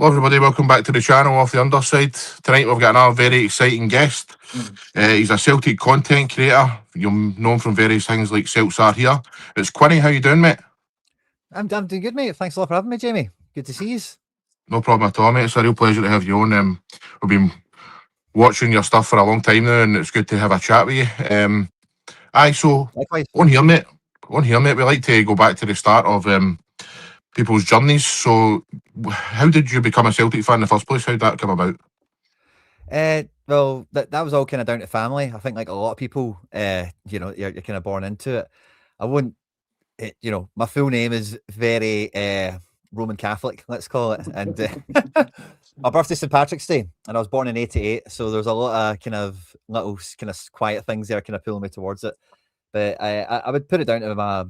Hello everybody, welcome back to the channel Off the Underside. Tonight we've got another very exciting guest. He's a Celtic content creator. You'll know him from various things like Celts Are Here. It's Quinny, how you doing, mate? I'm doing good, mate. Thanks a lot for having me, Jamie. Good to see you. No problem at all, mate. It's a real pleasure to have you on. We've been watching your stuff for a long time now, and it's good to have a chat with you. So Likewise. on here, mate, we like to go back to the start of people's journeys. So how did you become a Celtic fan in the first place? How did that come about? Well, that was all kind of down to family. I think like a lot of people, you're kind of born into it. I wouldn't, my full name is very Roman Catholic, let's call it. And my birthday's St. Patrick's Day, and I was born in '88. So there's a lot of kind of little kind of quiet things there kind of pulling me towards it. But I would put it down to my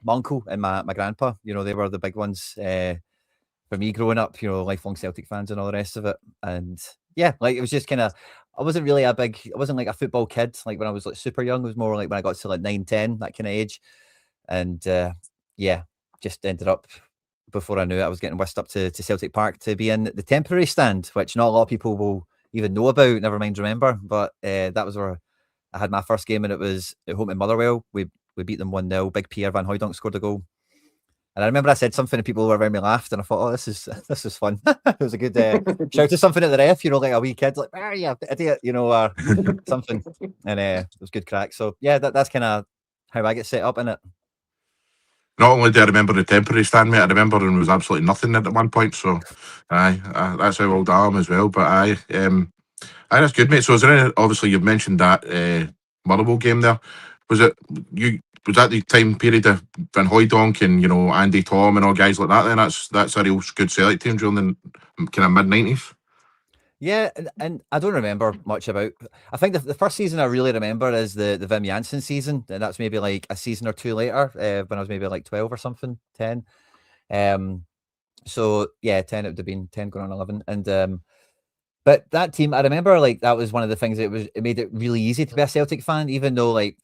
uncle and my grandpa. They were the big ones for me growing up, lifelong Celtic fans and all the rest of it. And yeah, like it was just kind of, I wasn't like a football kid. Like when I was like super young, it was more like when I got to like 9, 10, that kind of age. And yeah, just ended up, before I knew it, I was getting whisked up to Celtic Park to be in the temporary stand, which not a lot of people will even know about, never mind remember. But that was where I had my first game, and it was at home in Motherwell. We beat them 1-0. Big Pierre Van Hooijdonk scored a goal. And I remember I said something and people around me laughed, and I thought, oh, this is fun. It was a good shout to something at the ref, like a wee kid, like, yeah, idiot, or something. And it was good crack. So yeah, that's kind of how I get set up in it. Not only do I remember the temporary stand, mate, I remember there was absolutely nothing at one point. So that's how old I am as well. But that's good, mate. So is there any, obviously you've mentioned that Motherwell game there. Was that the time period of Van Hooijdonk and Andy Tom and all guys like that? Then that's a real good Celtic team during the kind of mid-90s. Yeah, and I don't remember much about. I think the first season I really remember is the Wim Jansen season, and that's maybe like a season or two later, when I was maybe like 12 or something, 10. So yeah, 10, it would have been 10 going on 11, and but that team, I remember like that was one of the things it made it really easy to be a Celtic fan, even though like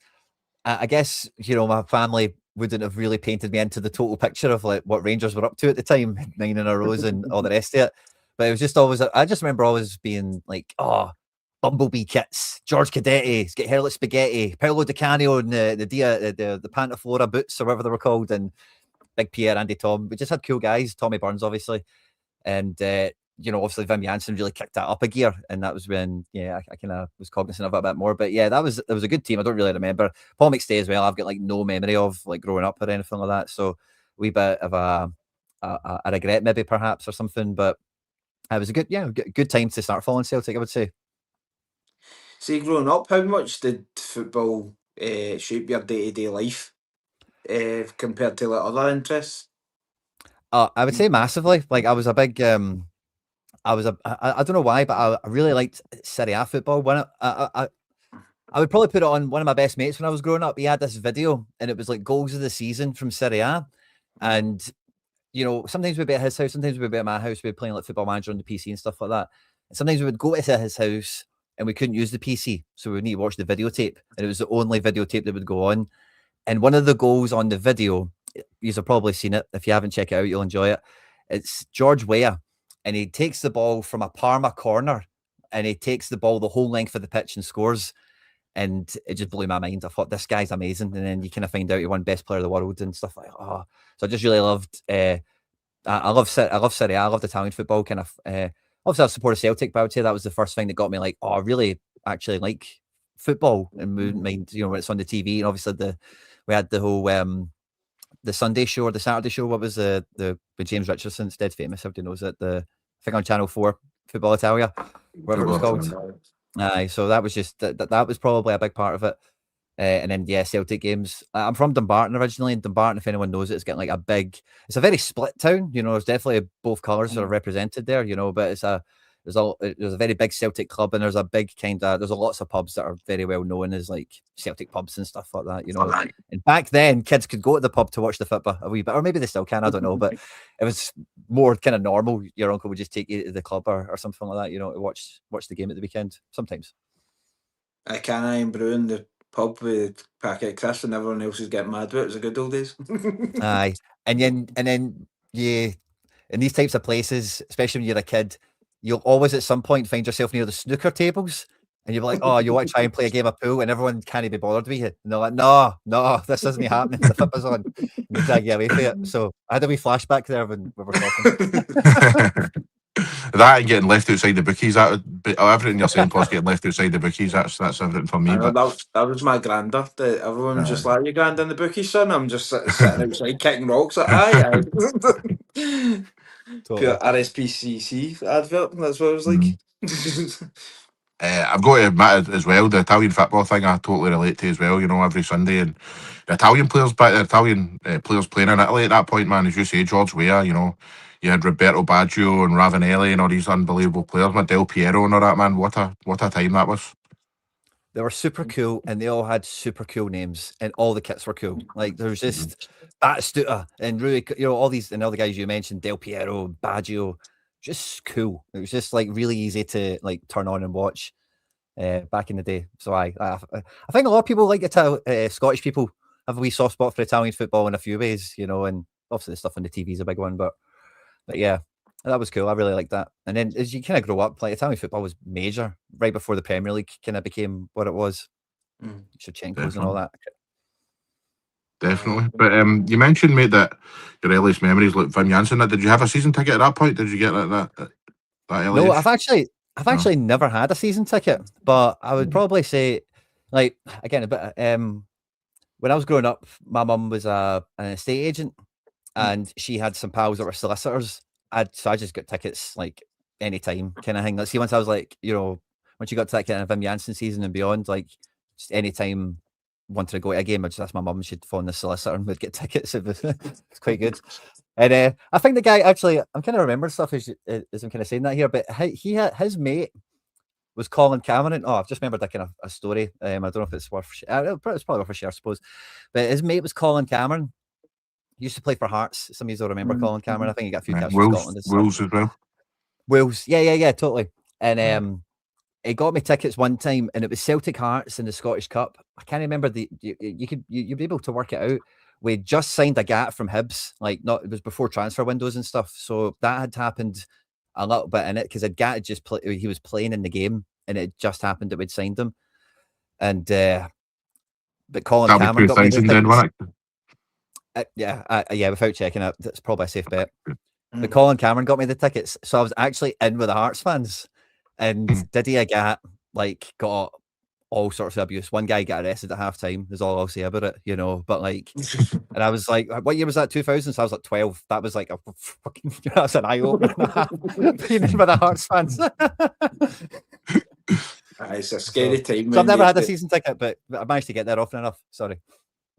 I guess my family wouldn't have really painted me into the total picture of like what Rangers were up to at the time, 9 in a row and all the rest of it. But it was just always, I just remember always being like, oh, Bumblebee kits, George Cadetti, get Hairless Spaghetti, Paolo Di Canio and the Pantaflora boots or whatever they were called, and Big Pierre, Andy Tom. We just had cool guys, Tommy Burns obviously, and obviously Wim Jansen really kicked that up a gear, and that was when I kind of was cognizant of it a bit more. But yeah, that was a good team. I don't really remember Paul McStay as well. I've got like no memory of like growing up or anything like that, so a wee bit of a regret maybe perhaps or something. But it was a good time to start following Celtic, I would say. See, growing up, how much did football shape your day-to-day life compared to like other interests? I would say massively. Like I was a big I don't know why, but I really liked Serie A football. When I would probably put it on one of my best mates when I was growing up. He had this video, and it was like goals of the season from Serie A. And sometimes we'd be at his house, sometimes we'd be at my house. We'd be playing like Football Manager on the PC and stuff like that. And sometimes we would go to his house and we couldn't use the PC, so we would need to watch the videotape. And it was the only videotape that would go on. And one of the goals on the video, you've probably seen it. If you haven't, check it out, you'll enjoy it. It's George Weah, and he takes the ball from a Parma corner, and he takes the ball the whole length of the pitch and scores. And it just blew my mind. I thought, this guy's amazing. And then you kind of find out he won best player of the world and stuff like, oh. So I just really loved, I love Serie A. I love Italian football. Kind of, obviously I support Celtic, but I would say that was the first thing that got me like, oh, I really actually like football and wouldn't mind, when it's on the TV. And obviously we had the whole, the Sunday show or the Saturday show. What was the with James Richardson? It's dead famous. Everybody knows it. The thing on Channel 4, Football Italia, whatever it was called. So that was just that was probably a big part of it. And then Celtic games. I'm from Dumbarton originally, and Dumbarton, if anyone knows it, it's getting like it's a very split town. There's definitely both colours are represented there. But there's a very big Celtic club, and there's a big there's lots of pubs that are very well known as like Celtic pubs and stuff like that. And back then, kids could go to the pub to watch the football a wee bit, or maybe they still can. I don't know, but it was more kind of normal. Your uncle would just take you to the club or something like that, to watch the game at the weekend. Sometimes. I can't brewing the pub with Parkhead Chris and everyone else is getting mad about it. It was the good old days. Aye, and then in these types of places, especially when you're a kid, you'll always at some point find yourself near the snooker tables. And you're like, oh, you want to try and play a game of pool, and everyone can't be bothered with you. And they're like, no, this isn't happening. The flip is on. And they try to get away from it. So I had a wee flashback there when we were talking. That and getting left outside the bookies, that would be everything you're saying, plus getting left outside the bookies, that's everything for me. I know, But that was my granda. Everyone was just like, "You grand in the bookies, son?" I'm just sitting outside kicking rocks. Like, aye. Totally. Pure RSPCC advert. That's what it was like. I've got to admit as well, the Italian football thing I totally relate to as well, you know, every Sunday. And the Italian players playing in Italy at that point, man, as you say, George Weah, you know, you had Roberto Baggio and Ravanelli and all these unbelievable players, Del Piero and all that, man. What a time that was. They were super cool, and they all had super cool names, and all the kits were cool. Like there was just Batistuta and Rui, you know, all these and all the guys you mentioned, Del Piero, Baggio, just cool. It was just like really easy to like turn on and watch back in the day. So I think a lot of people like Scottish people have a wee soft spot for Italian football in a few ways, you know, and obviously the stuff on the TV is a big one, but yeah. That was cool. I really liked that. And then as you kind of grow up, like Italian football was major right before the Premier League kind of became what it was. Shevchenko's and all that. Definitely. But you mentioned, mate, that your earliest memories like Wim Jansen. Did you have a season ticket at that point? Did you get that early? No, I've actually never had a season ticket, but I would probably say, like, again, a bit. When I was growing up, my mum was an estate agent, and she had some pals that were solicitors. So I just got tickets like anytime kind of thing. Let's see, once I was like, you know, once you got ticket in a Wim Jansen season and beyond, like just anytime wanted to go to a game, I just asked my mum, she'd phone the solicitor and we'd get tickets. It was quite good. And I think the guy actually, I'm kind of remembering stuff as I'm kind of saying that here, but his mate was Colin Cameron. Oh, I've just remembered that kind of a story. I don't know if it's worth, it's probably worth a share, I suppose. But his mate was Colin Cameron. He used to play for Hearts. Some of you will remember Colin Cameron. I think he got a few caps for Scotland. Wolves as well. Wolves, yeah, totally. And he got me tickets one time, and it was Celtic Hearts in the Scottish Cup. I can't remember you'd be able to work it out. We just signed a gat from Hibs, it was before transfer windows and stuff. So that had happened a little bit in it because Gat had just he was playing in the game, and it just happened that we'd signed him. And but Colin Cameron got me the tickets. Yeah, without checking it, that's probably a safe bet. But Colin Cameron got me the tickets, so I was actually in with the Hearts fans. And Diddy Agat got all sorts of abuse. One guy got arrested at halftime. Is all I'll say about it, you know. But and I was like, what year was that? 2000. So I was like 12. That was like a fucking. That's an eye opener. Being in with the Hearts fans. It's a scary time. So I've never had a season ticket, but I managed to get there often enough. Sorry.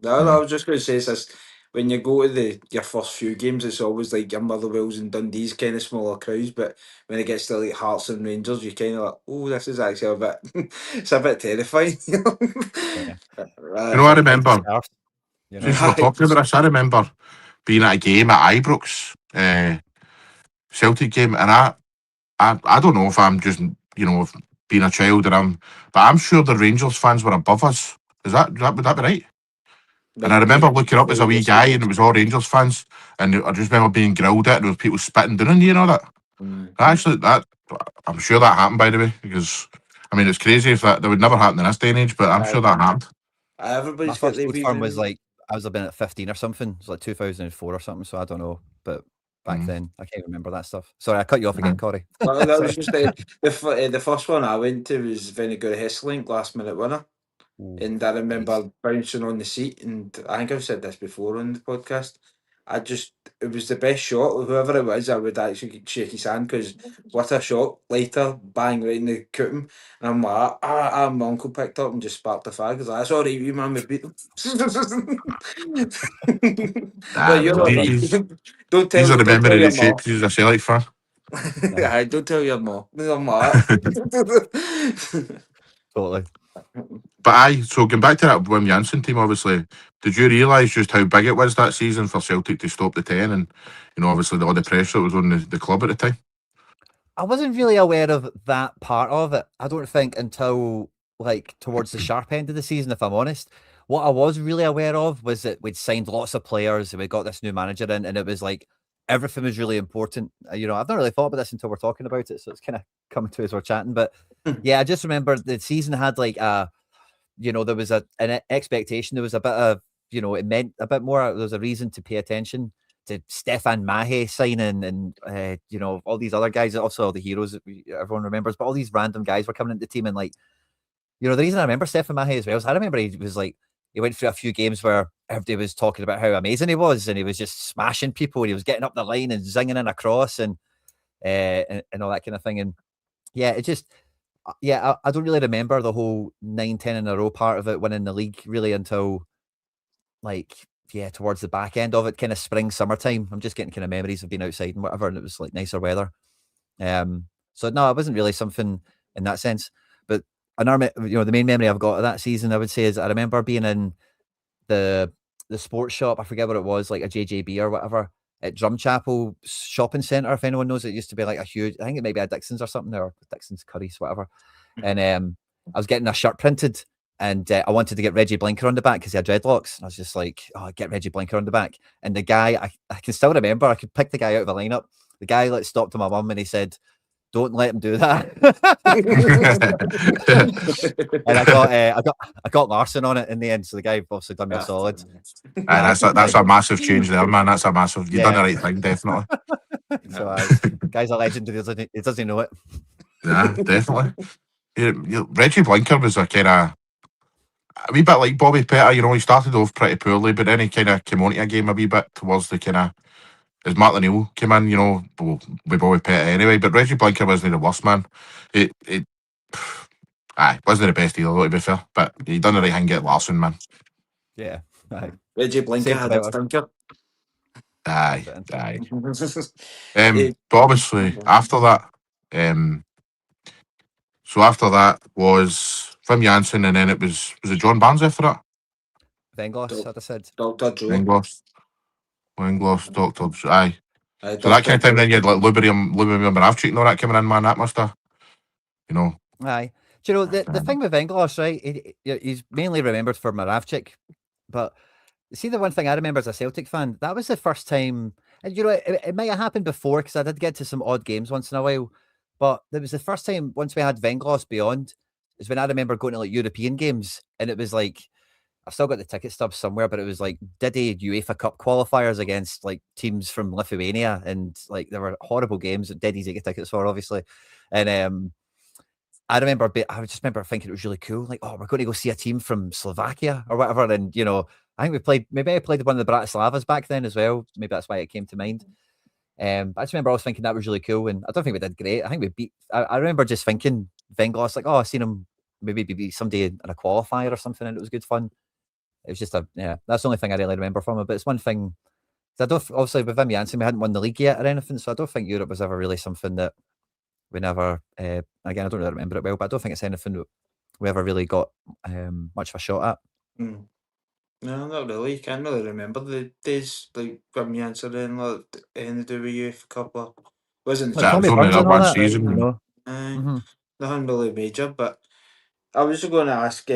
No, I was just going to say this. When you go to your first few games, it's always like your Motherwells and Dundee's kind of smaller crowds. But when it gets to like Hearts and Rangers, you kind of like, oh, this is actually a bit, it's a bit terrifying. You know, I remember. Since we're talking about this, I remember being at a game at Ibrox, Celtic game, and I don't know if I'm just being a child but I'm sure the Rangers fans were above us. Would that be right? And I remember looking up as a wee guy, and it was all Rangers fans, and I just remember being grilled at, and there was people spitting down on you and all that. Actually, I'm sure that happened, by the way, because I mean it's crazy if that would never happen in this day and age, but I'm sure that happened. Everybody's got their firm was like I was about at 15 or something. It was like 2004 or something. So I don't know, but back then I can't remember that stuff. Sorry, I cut you off again, Corey. Well, that was just the first one I went to was Vinegar Hesselink, last minute winner. And I remember bouncing on the seat, and I think I've said this before on the podcast. It was the best shot. Whoever it was, I would actually shake his hand because what a shot. Later, bang, right in the cutum. And I'm like, my uncle picked up and just sparked the fag. He's like, that's all right, you man, we beat them. Well, you're not right. Don't tell These are the memory that your shapes you as a Celtic fan. I don't tell your mom. I'm like Totally. But so going back to that Wim Jansen team, obviously, did you realise just how big it was that season for Celtic to stop the 10 and, obviously all the pressure that was on the club at the time? I wasn't really aware of that part of it, I don't think, until towards the sharp end of the season, if I'm honest. What I was really aware of was that we'd signed lots of players and we got this new manager in, and it was like everything was really important. I've not really thought about this until we're talking about it, so it's kind of coming to as we're chatting. But yeah, I just remember the season had like there was an expectation. There was a bit of, it meant a bit more. There was a reason to pay attention to Stefan Mahe signing and, all these other guys, also all the heroes that everyone remembers, but all these random guys were coming into the team. And like, the reason I remember Stefan Mahe as well is I remember he was like, he went through a few games where everybody was talking about how amazing he was, and he was just smashing people, and he was getting up the line and zinging in across and all that kind of thing. And yeah, it just, I don't really remember the whole 9-10 in a row part of it, winning the league really until towards the back end of it, kind of spring, summertime. I'm just getting kind of memories of being outside and whatever, and it was like nicer weather. So no, it wasn't really something in that sense. But another, the main memory I've got of that season, I would say, is I remember being in the sports shop. I forget what it was, like a JJB or whatever, at Drumchapel Shopping Centre. If anyone knows, it used to be like a huge, I think it may be a Dixon's or something, or Dixon's Curry's, whatever. And I was getting a shirt printed, and I wanted to get Reggie Blinker on the back because he had dreadlocks. And I was just like, oh, get Reggie Blinker on the back. And the guy, I can still remember, I could pick the guy out of the lineup. The guy stopped to my mum and he said, "Don't let him do that." And I got Larson on it in the end, so the guy obviously done me a solid. That's a massive change there, man. That's a massive. You've done the right thing, definitely. So guy's a legend. He doesn't know it. Yeah, definitely. Reggie Blinker was a kind of a wee bit like Bobby Pettit. He started off pretty poorly, but then he kind of came onto a game a wee bit towards the kind of, as Martin O'Neill came in, with Bobby Pettit anyway. But Reggie Blinker wasn't the worst, man. It wasn't the best either, though, to be fair. But he done the right thing, get Larson, man. Yeah. Aye. Reggie Blinker had a stinker. Aye. But obviously, after that, so after that was Wim Jansen, and then it was it John Barnes after that? Venglos, I'd have said. Dr. Joe. Wingloss, Dr. Joe. Aye. So that kind of time, then you had like Lubomir Moravchik and all that coming in, man. That must have, Aye. Do you know, the thing with Venglos, right? He's mainly remembered for Moravchik, but see, the one thing I remember as a Celtic fan, that was the first time, and it might have happened before because I did get to some odd games once in a while, but it was the first time once we had Venglos beyond, is when I remember going to like European games, and it was like, I've still got the ticket stubs somewhere, but it was like Diddy UEFA Cup qualifiers against like teams from Lithuania, and like there were horrible games that Diddy's get tickets for, obviously, and I just remember thinking it was really cool. Like, oh, we're going to go see a team from Slovakia or whatever. And, I think maybe I played one of the Bratislavas back then as well. Maybe that's why it came to mind. But I just remember I was thinking that was really cool. And I don't think we did great. I think we beat, I remember just thinking Venglos, like, oh, I've seen him maybe beat somebody in a qualifier or something. And it was good fun. It was just that's the only thing I really remember from it. But it's one thing, obviously with Wim Jansen, we hadn't won the league yet or anything. So I don't think Europe was ever really something that we never, again, I don't really remember it well, but I don't think it's anything that we ever really got much of a shot at. No, not really. Can't really remember the days like Wim Jansen and like anything to do with UEFA Cup. Wasn't Like Tommy only Burns that and all one that, season. nothing really major. But I was just going to ask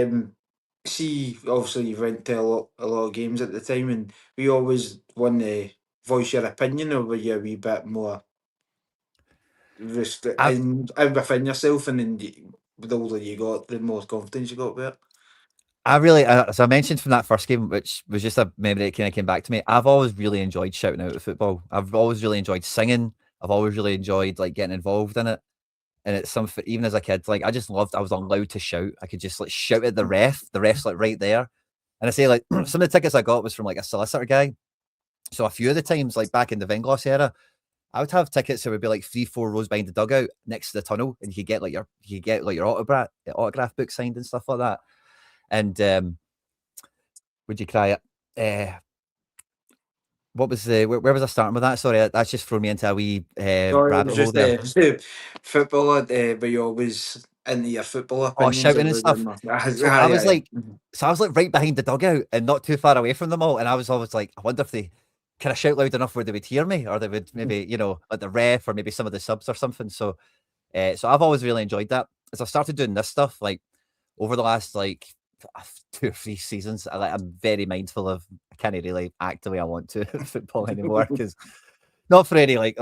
see, obviously you went to a lot of games at the time, and we always want to voice your opinion, or were you a wee bit more and within yourself, and then the older you got, the more confidence you got with it? I really, as I mentioned from that first game, which was just a memory that kind of came back to me, I've always really enjoyed shouting out at football. I've always really enjoyed singing. I've always really enjoyed like getting involved in it. And it's something, even as a kid, like I just loved, I was allowed to shout. I could just like shout at the ref's like right there. And I say like some of the tickets I got was from like a solicitor guy. So a few of the times, like back in the Venglos era, I would have tickets that would be like 3-4 rows behind the dugout next to the tunnel, and you could get your autograph book signed and stuff like that. And would you cry it? What was where was I starting with that? Sorry, that's just thrown me into a wee rabbit hole there. Football, but you always into your football opinions. Shouting and stuff. So I was like right behind the dugout and not too far away from them all, and I was always like, I wonder if they can I shout loud enough where they would hear me, or they would maybe like the ref or maybe some of the subs or something. So I've always really enjoyed that. As I've started doing this stuff, like over the last like 2 or 3 seasons, I'm very mindful of I can't really act the way I want to in football anymore because not for any like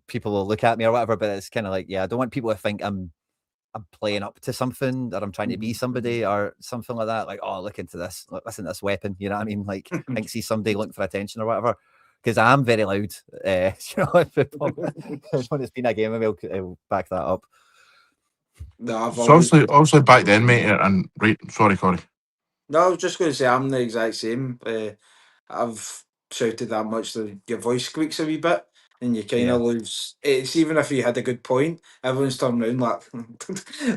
people will look at me or whatever, but it's kind of like, yeah, I don't want people to think I'm playing up to something, or I'm trying to be somebody or something like that. Like, oh, look into this, listen to this weapon. You know what I mean? Like, I think see somebody looking for attention or whatever. Because I am very loud. You know, in football. When it's been a game, I'll back that up. No, I've So always. obviously back then, mate, and right, sorry, Corey. No, I was just going to say I'm the exact same. I've shouted that much that your voice squeaks a wee bit, and you kind Yeah. of lose. It's even if you had a good point, everyone's turned around like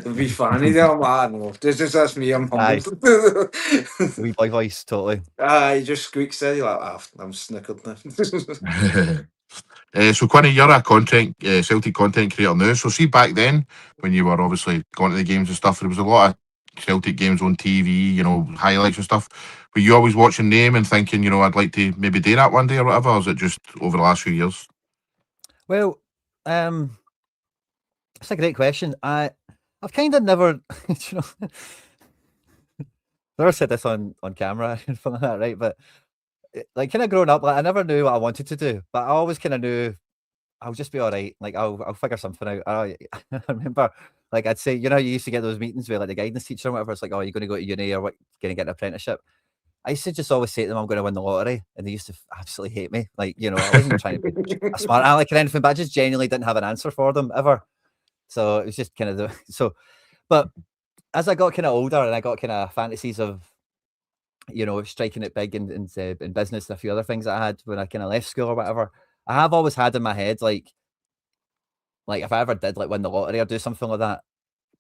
they'll be funny there. I'm like, I don't know, that's me. I'm humble. Aye. Wee boy voice, totally. He just squeaks there. You're like, I'm snickered now. So Quinny, you're a Celtic content creator now. So see back then when you were obviously going to the games and stuff, there was a lot of Celtic games on TV, you know, highlights and stuff. Were you always watching them and thinking, you know, I'd like to maybe do that one day or whatever? Or is it just over the last few years? Well, that's a great question. I've kind of never, you know, never said this on camera and something like that, right? But like, kind of growing up, like I never knew what I wanted to do, but I always kind of knew I'll just be all right. Like I'll figure something out. I remember, like I'd say, you know, you used to get those meetings with like the guidance teacher or whatever. It's like, oh, you're going to go to uni or what? Going to get an apprenticeship. I used to just always say to them, I'm going to win the lottery, and they used to absolutely hate me. Like, you know, I wasn't trying to be a smart aleck or anything, but I just genuinely didn't have an answer for them ever. So it was just kind of but as I got kind of older and I got kind of fantasies of, you know, striking it big in business and a few other things that I had when I kind of left school or whatever, I have always had in my head, like if I ever did like win the lottery or do something like that,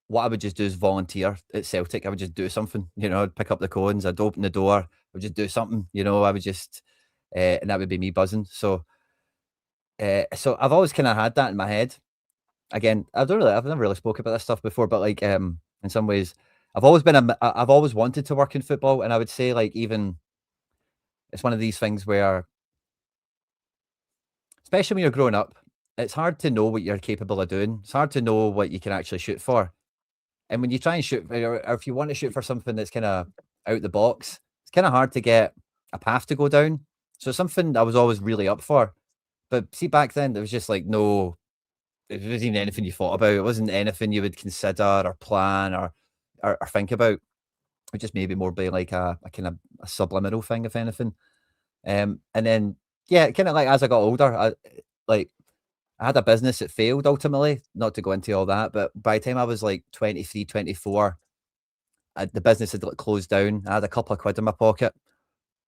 what I would just do is volunteer at Celtic. I would just do something, you know, I'd pick up the cones, I'd open the door, I would just do something, you know, I would just, and that would be me buzzing. So I've always kind of had that in my head. Again, I've never really spoke about this stuff before, but like, in some ways, I've always wanted to work in football, and I would say like even it's one of these things where, especially when you're growing up, it's hard to know what you're capable of doing. It's hard to know what you can actually shoot for. And when you try and shoot, or if you want to shoot for something that's kind of out the box, it's kind of hard to get a path to go down. So it's something I was always really up for. But see, back then, there was just like no, it wasn't even anything you thought about. It wasn't anything you would consider or plan or think about. It would just maybe more be like a kind of a subliminal thing, if anything. And then, yeah, kind of like as I got older, I had a business that failed ultimately, not to go into all that, but by the time I was like 23, 24, the business had like closed down. I had a couple of quid in my pocket,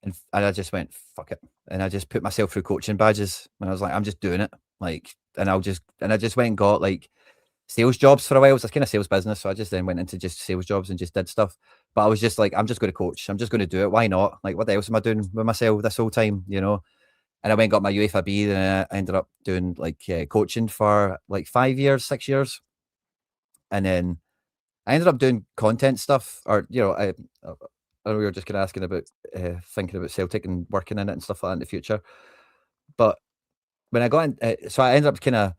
and I just went, fuck it. And I just put myself through coaching badges. And I was like, I'm just doing it. Like, and I just went and got like sales jobs for a while. It was a kind of sales business. So I just then went into just sales jobs and just did stuff. But I was just like, I'm just going to coach. I'm just going to do it. Why not? Like, what else am I doing with myself this whole time? You know? And I went and got my UEFA B, and I ended up doing like coaching for like 5 years, 6 years. And then I ended up doing content stuff, or, you know, I know we were just kind of asking about thinking about Celtic and working in it and stuff like that in the future. But when I got in, so I ended up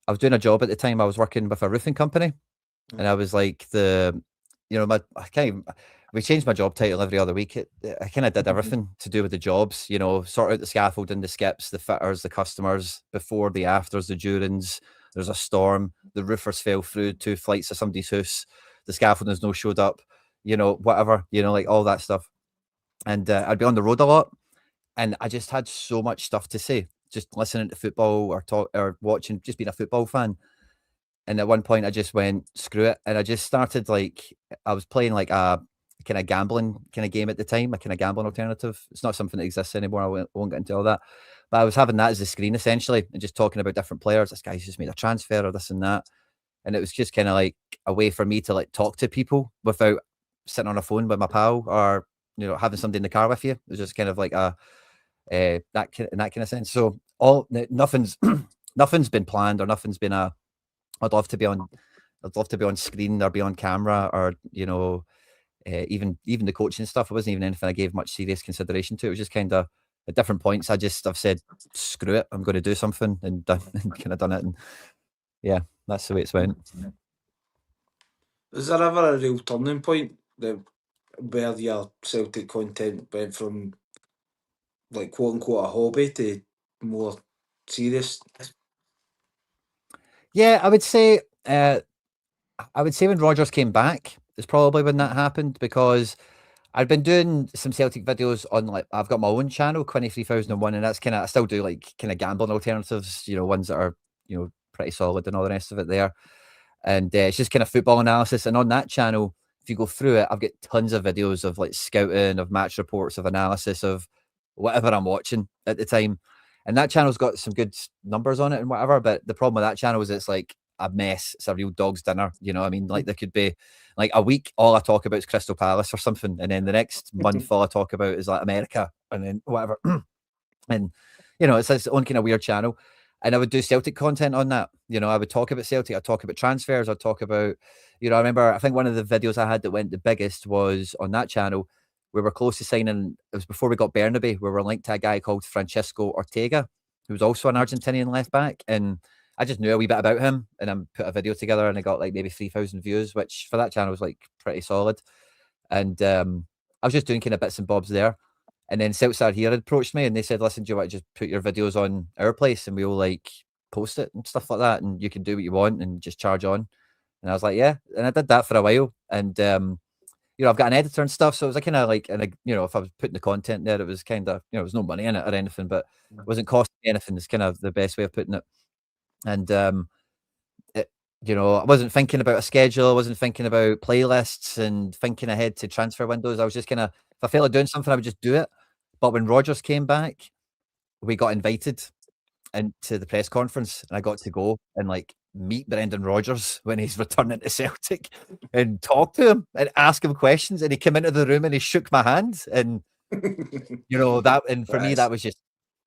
I was doing a job at the time. I was working with a roofing company, and I was like we changed my job title every other week. I kind of did everything to do with the jobs, you know, sort out the scaffolding, the skips, the fitters, the customers, before, the afters, the durings. There's a storm, the roofers fell through 2 flights of somebody's house, the scaffolding's no showed up, you know, whatever, you know, like all that stuff. And I'd be on the road a lot, and I just had so much stuff to say, just listening to football or talk or watching, just being a football fan. And at one point I just went, screw it. And I just started I was playing like a kind of gambling kind of game at the time, a kind of gambling alternative. It's not something that exists anymore. I won't get into all that. But I was having that as a screen essentially, and just talking about different players. This guy's just made a transfer or this and that. And it was just kind of like a way for me to like talk to people without sitting on a phone with my pal, or, you know, having somebody in the car with you. It was just kind of like in that kind of sense. So nothing's been planned, or nothing's been I'd love to be on screen or be on camera, or, you know, even the coaching stuff. It wasn't even anything I gave much serious consideration to. It was just kind of at different points I've said, screw it, I'm going to do something, and done, and kind of done it. And yeah, that's the way it's went. Was there ever a real turning point where your Celtic content went from like quote unquote a hobby to more serious? Yeah, I would say when Rodgers came back is probably when that happened, because I'd been doing some Celtic videos on, like, I've got my own channel, Quinny 3001, and that's kind of, I still do like kind of gambling alternatives, ones that are, pretty solid and all the rest of it there. And it's just kind of football analysis. And on that channel, if you go through it, I've got tons of videos of like scouting, of match reports, of analysis of whatever I'm watching at the time. And that channel's got some good numbers on it and whatever. But the problem with that channel is it's like a mess. It's a real dog's dinner. You know what I mean? Like, there could be like a week, all I talk about is Crystal Palace or something. And then the next month, all I talk about is like America and then whatever. And, it's its own kind of weird channel. And I would do Celtic content on that. I would talk about Celtic. I'd talk about transfers. I'd talk about, I remember, I think one of the videos I had that went the biggest was on that channel. We were close to signing, it was before we got Bernabe. We were linked to a guy called Francisco Ortega, who was also an Argentinian left back. And I just knew a wee bit about him, and I put a video together and I got like maybe 3,000 views, which for that channel was like pretty solid. And I was just doing kind of bits and bobs there. And then Celts Are Here approached me and they said, listen, do you want to just put your videos on our place and we'll like post it and stuff like that, and you can do what you want and just charge on. And I was like, yeah. And I did that for a while. And I've got an editor and stuff, so it was kind of like, and if I was putting the content there, it was kind of, there was no money in it or anything, but it wasn't costing me anything. It's kind of the best way of putting it. And I wasn't thinking about a schedule. I wasn't thinking about playlists and thinking ahead to transfer windows. I was just kind of, if I felt like doing something, I would just do it. But when Rodgers came back, we got invited into the press conference, and I got to go and like meet Brendan Rodgers when he's returning to Celtic and talk to him and ask him questions. And he came into the room and he shook my hand, and that. And for me, that was just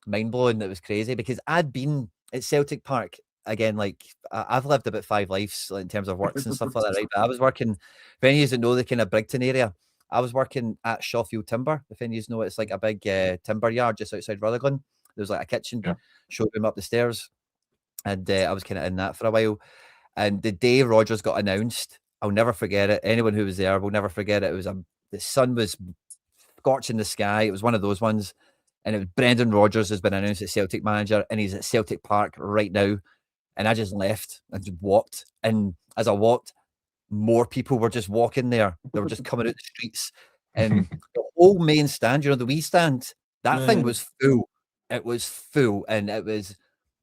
mind blowing. That was crazy, because I'd been at Celtic Park again. Like, I've lived about 5 lives, like, in terms of works and stuff like that. Right, but I was working. If any of you know the kind of Brigton area, I was working at Shawfield Timber. If any of you know, it's like a big timber yard just outside Rutherglen. There's like a kitchen showroom up the stairs, and I was kind of in that for a while. And the day Rodgers got announced, I'll never forget it. Anyone who was there will never forget it. It was the sun was scorching the sky. It was one of those ones. And it was Brendan Rodgers has been announced as Celtic manager, and he's at Celtic Park right now. And I just left and just walked. And as I walked, more people were just walking there. They were just coming out the streets. And the whole main stand, the wee stand, that thing was full. It was full, and it was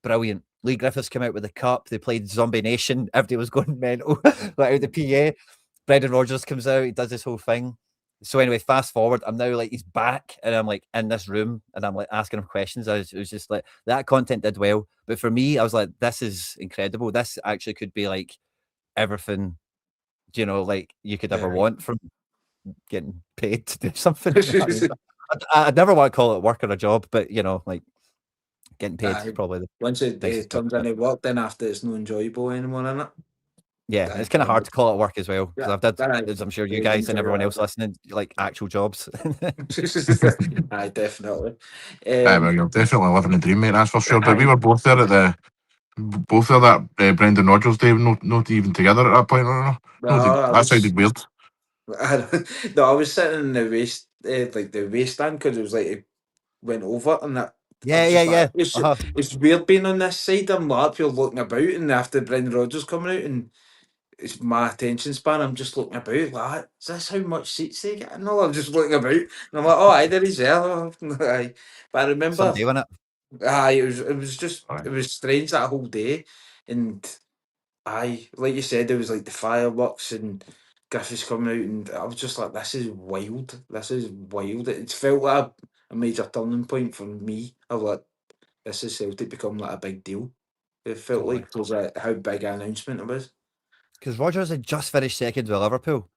brilliant. Lee Griffiths came out with the cup. They played Zombie Nation. Everybody was going mental. Like, out the PA. Brendan Rodgers comes out. He does this whole thing. So anyway, fast forward, I'm now like, he's back, and I'm like in this room, and I'm like asking him questions. It was just like, that content did well. But for me, I was like, this is incredible. This actually could be like everything, like you could ever want from getting paid to do something. I'd never want to call it work or a job, but like getting paid is probably the once it turns into work, then after it's not enjoyable anymore, isn't it? Yeah, it's kind of hard to call it work as well, because I've done, as I'm sure you guys and everyone else listening, like actual jobs. Aye, definitely. Well, you're definitely living the dream, mate. That's for sure. But we were both there at both of that Brendan Rodgers day, not even together at that point. Or no, that sounded weird. No, I was sitting in the waist, like the waist stand, because it was like it went over, and that. Yeah. It's weird being on this side. I'm up here looking about, and after Brendan Rodgers coming out, and it's my attention span. I'm just looking about, like, is this how much seats they get? No, I'm just looking about, and I'm like, oh, aye, there he's there. Aye. But I remember, someday, wasn't it? aye, it was just, it was strange that whole day, and aye, like you said, there was like the fireworks and Griffiths coming out, and I was just like, this is wild. This is wild. It felt like a major turning point for me. I was like, this is Celtic become like a big deal. It felt like it was how big an announcement it was. Because Rodgers had just finished second with Liverpool.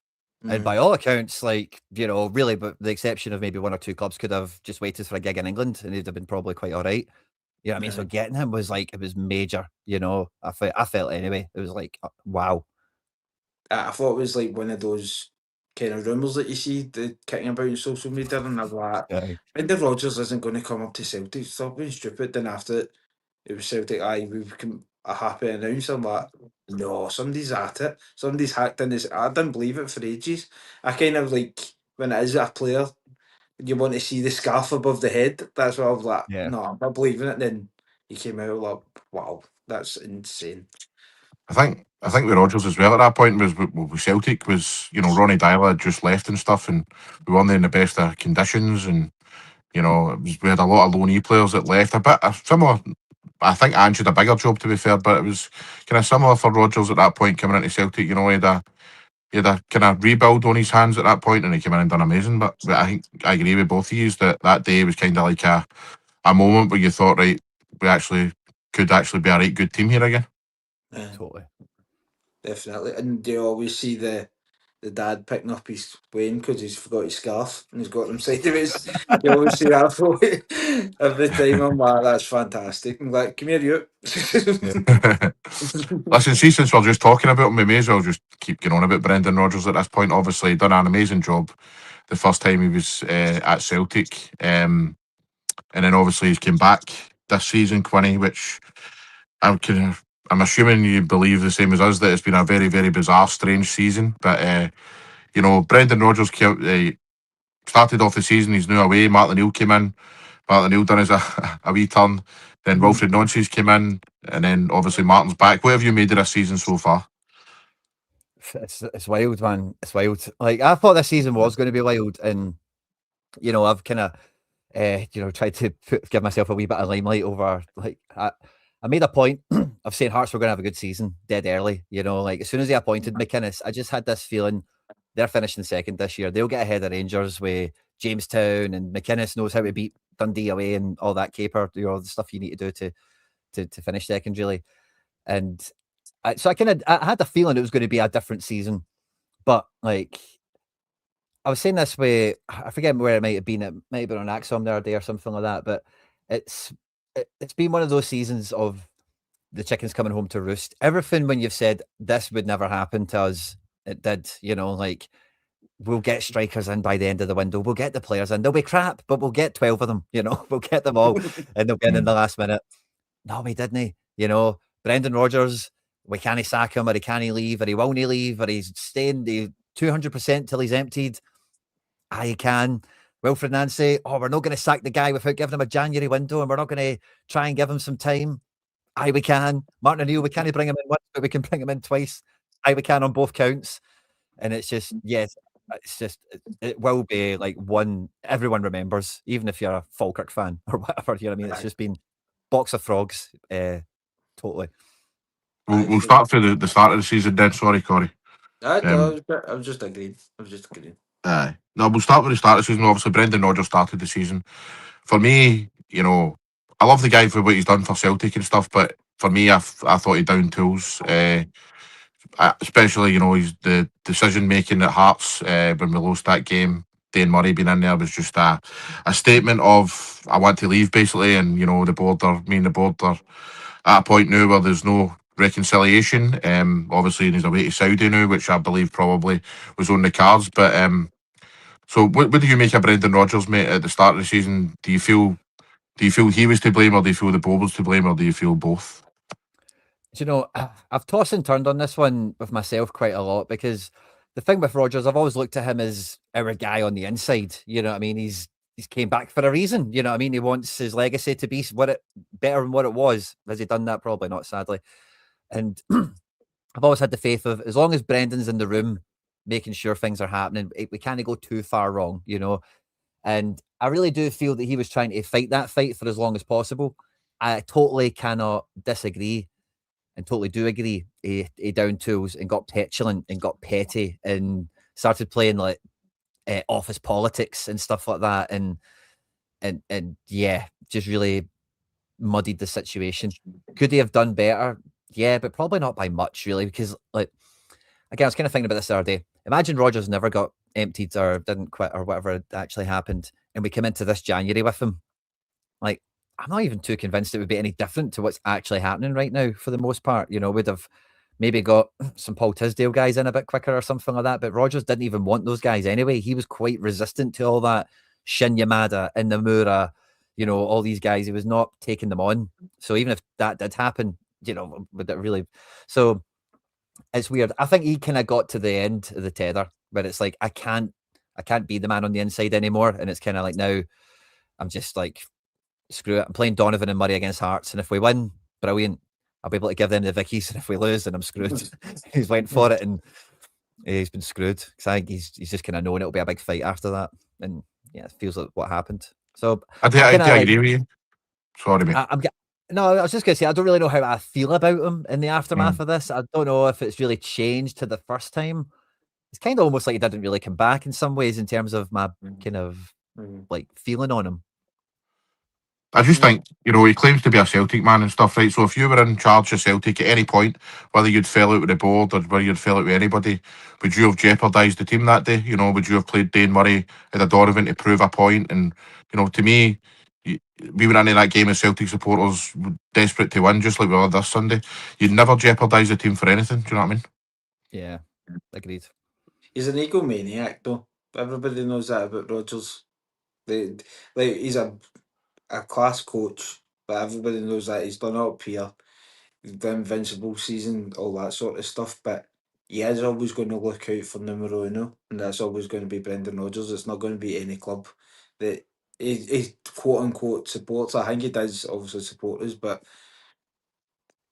And by all accounts, like, really, but the exception of maybe one or two clubs could have just waited for a gig in England, and he'd have been probably quite all right. You know what I mean? So getting him was like, it was major, I felt anyway. It was like, wow. I thought it was like one of those kind of rumours that you see kicking about in social media, and I'm like, Brendan Rodgers isn't going to come up to Celtic. Stop being stupid. Then after it was Celtic, we became a happy announcer. I'm like, no, somebody's at it. Somebody's hacked in this. I didn't believe it for ages. I kind of like, when it is a player you want to see the scarf above the head. That's what I was like, Yeah. no, I'm not believing it. Then he came out like, wow, that's insane. I think with Rodgers as well at that point was with Celtic was, you know, Ronnie Dyler had just left and stuff, and we weren't in the best of conditions, and you know we had a lot of low knee players that left. A bit similar. I think Ange had a bigger job, to be fair, but it was kind of similar for Rodgers at that point coming into Celtic. You know, he had a kind of rebuild on his hands at that point, and he came in and done amazing. But I think I agree with both of you that day was kind of like a moment where you thought, right, we actually could actually be a right good team here again. Yeah, Totally. definitely. And do you always see the dad picking up his Wayne because he's forgot his scarf and he's got them sideways? You always see that photo every time. I'm like, that's fantastic. I'm like, come here, you. Listen, see, since we're just talking about him, we may as well just keep going on about Brendan Rodgers at this point. Obviously, done an amazing job the first time he was at Celtic, and then obviously he's came back this season, Quinny, which I'm assuming you believe the same as us that it's been a very, very bizarre, strange season. But you know, Brendan Rodgers started off the season. He's now away. Martin O'Neill came in. Martin O'Neill done as a wee turn. Then Wilfred Nonsies came in, and then obviously Martin's back. What have you made of this season so far? It's wild, man. It's wild. Like, I thought this season was going to be wild, and you know, I've kind of you know, tried to give myself a wee bit of limelight over. Like, I made a point of saying Hearts were going to have a good season dead early. You know, like as soon as they appointed McInnes, I just had this feeling they're finishing second this year. They'll get ahead of Rangers with Jamestown, and McInnes knows how to beat Dundee away and all that caper. You know, the stuff you need to do to finish second, really. And so I had the feeling it was going to be a different season, but like I was saying this way, I forget where it might have been. It might have been on Axom the other day or something like that. But it's been one of those seasons of the chickens coming home to roost. Everything when you've said this would never happen to us, it did. You know, like we'll get strikers in by the end of the window. We'll get the players in. They'll be crap, but we'll get 12 of them. You know, we'll get them all, and they'll get in the last minute. No, we didn't. You know, Brendan Rodgers, we can't sack him, or he can't leave, or he won't leave, or he's staying the 200% till he's emptied. I can. Wilfred Nancy, we're not going to sack the guy without giving him a January window, and we're not going to try and give him some time. We can. Martin O'Neill, we can't bring him in once, but we can bring him in twice. We can on both counts. And it's just, yes, it's just, it will be like one everyone remembers, even if you're a Falkirk fan or whatever. You know what I mean? It's just been box of frogs. Totally. We'll start for the start of the season then. Sorry, Corey. I was just agreeing. Aye. No, we'll start with the start of the season. Obviously, Brendan Rodgers started the season. For me, you know, I love the guy for what he's done for Celtic and stuff, but for me, I thought he downed tools. Especially, you know, the decision making at Hearts when we lost that game. Dane Murray being in there was just a statement of I want to leave, basically, and you know the board are at a point now where there's no reconciliation. Obviously, he's away to Saudi now, which I believe probably was on the cards. But so what do you make of Brendan Rodgers, mate? At the start of the season, do you feel he was to blame, or do you feel the board was to blame, or do you feel both? Do you know, I've tossed and turned on this one with myself quite a lot, because the thing with Rodgers, I've always looked at him as our guy on the inside. You know what I mean? He's came back for a reason. You know what I mean? He wants his legacy to be better than what it was. Has he done that? Probably not, sadly. And I've always had the faith of, as long as Brendan's in the room making sure things are happening, we can't go too far wrong, you know. And I really do feel that he was trying to fight that fight for as long as possible. I totally cannot disagree, and totally do agree. He down tools and got petulant and got petty and started playing like office politics and stuff like that, and yeah, just really muddied the situation. Could he have done better? Yeah, but probably not by much, really, because like again, I was kind of thinking about this the other day. Imagine Rodgers never got emptied or didn't quit or whatever actually happened, and we come into this January with him. Like, I'm not even too convinced it would be any different to what's actually happening right now for the most part. You know, we'd have maybe got some Paul Tisdale guys in a bit quicker or something like that, but Rodgers didn't even want those guys anyway. He was quite resistant to all that Shin Yamada, Inamura, you know, all these guys. He was not taking them on. So even if that did happen, you know, would it really? So it's weird. I think he kind of got to the end of the tether where it's like, I can't I can't be the man on the inside anymore. And it's kind of like now I'm just like, screw it. I'm playing Donovan and Murray against Hearts. And if we win, brilliant. I'll be able to give them the Vickies. And if we lose, then I'm screwed. He's went for it and he's been screwed. Because I think he's just kind of knowing it'll be a big fight after that. And yeah, it feels like what happened. So I do agree with you. Sorry, mate. No, I was just going to say, I don't really know how I feel about him in the aftermath of this. I don't know if it's really changed to the first time. It's kind of almost like he didn't really come back in some ways in terms of my kind of like feeling on him. I just think, he claims to be a Celtic man and stuff, right? So if you were in charge of Celtic at any point, whether you'd fell out with the board or whether you'd fell out with anybody, would you have jeopardised the team that day? Would you have played Dane Murray at a Donovan to prove a point? And, to me, we went into that game as Celtic supporters desperate to win, just like we were this Sunday. You'd never jeopardise the team for anything. Do you know what I mean? Yeah, agreed. He's an egomaniac, though. Everybody knows that about Rodgers. He's a class coach, but everybody knows that he's done it up here. The invincible season, all that sort of stuff, but he is always going to look out for numero uno, and that's always going to be Brendan Rodgers. It's not going to be any club that he quote unquote supports. I think he does obviously support us, but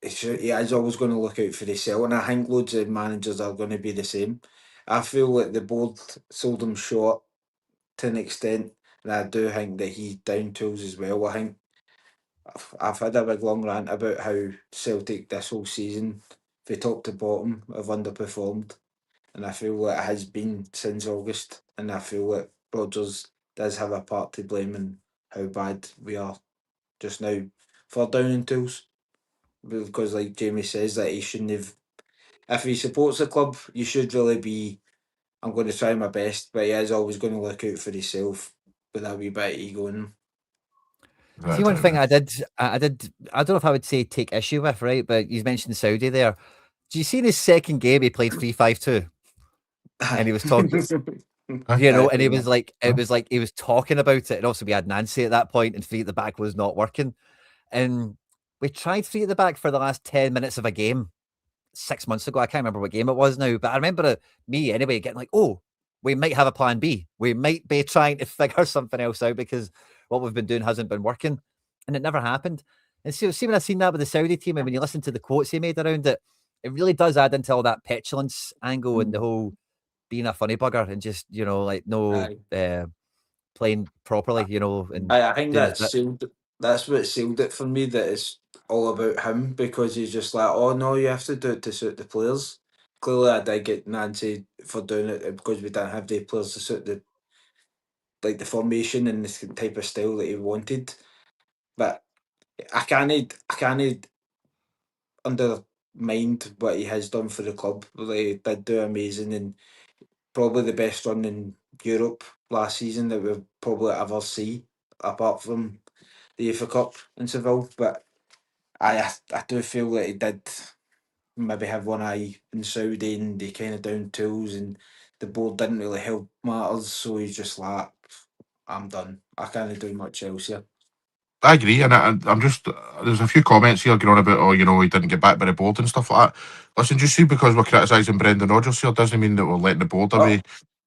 he is always going to look out for himself, and I think loads of managers are going to be the same. I feel like the board sold him short to an extent, and I do think that he's down tools as well. I think I've had a big long rant about how Celtic this whole season, from top to bottom, have underperformed, and I feel like it has been since August, and I feel like Rodgers does have a part to blame in how bad we are just now for down in tools. Because, like Jamie says, that he shouldn't have. If he supports the club, you should really be. I'm going to try my best, but he is always going to look out for himself with a wee bit of ego in him. See, one thing I don't know if I would say take issue with, right? But you mentioned Saudi there. Do you see in his second game he played 3-5-2, and he was talking, and he was like, it was like he was talking about it. And also we had Nancy at that point, and three at the back was not working, and we tried three at the back for the last 10 minutes of a game 6 months ago. I can't remember what game it was now, but I remember me anyway getting like, oh, we might have a plan B. We might be trying to figure something else out because what we've been doing hasn't been working, and it never happened. And see when I seen that with the Saudi team, and when you listen to the quotes he made around it, it really does add into all that petulance angle and the whole being a funny bugger and just playing properly, and I think that's what sealed it for me. That it's all about him because he's just like, oh no, you have to do it to suit the players. Clearly, I did get Nancy for doing it because we didn't have the players to suit the formation and the type of style that he wanted. But I can't undermine what he has done for the club. He did do amazing and probably the best run in Europe last season that we've probably ever see, apart from the UEFA Cup in Seville. But I do feel that he did maybe have one eye in Saudi and they kind of down tools and the board didn't really help matters, so he's just like, I'm done. I can't do much else here. I agree, and I'm just there's a few comments here going on about he didn't get back by the board and stuff like that. Listen, just see because we're criticising Brendan Rodgers here doesn't mean that we're letting the board away,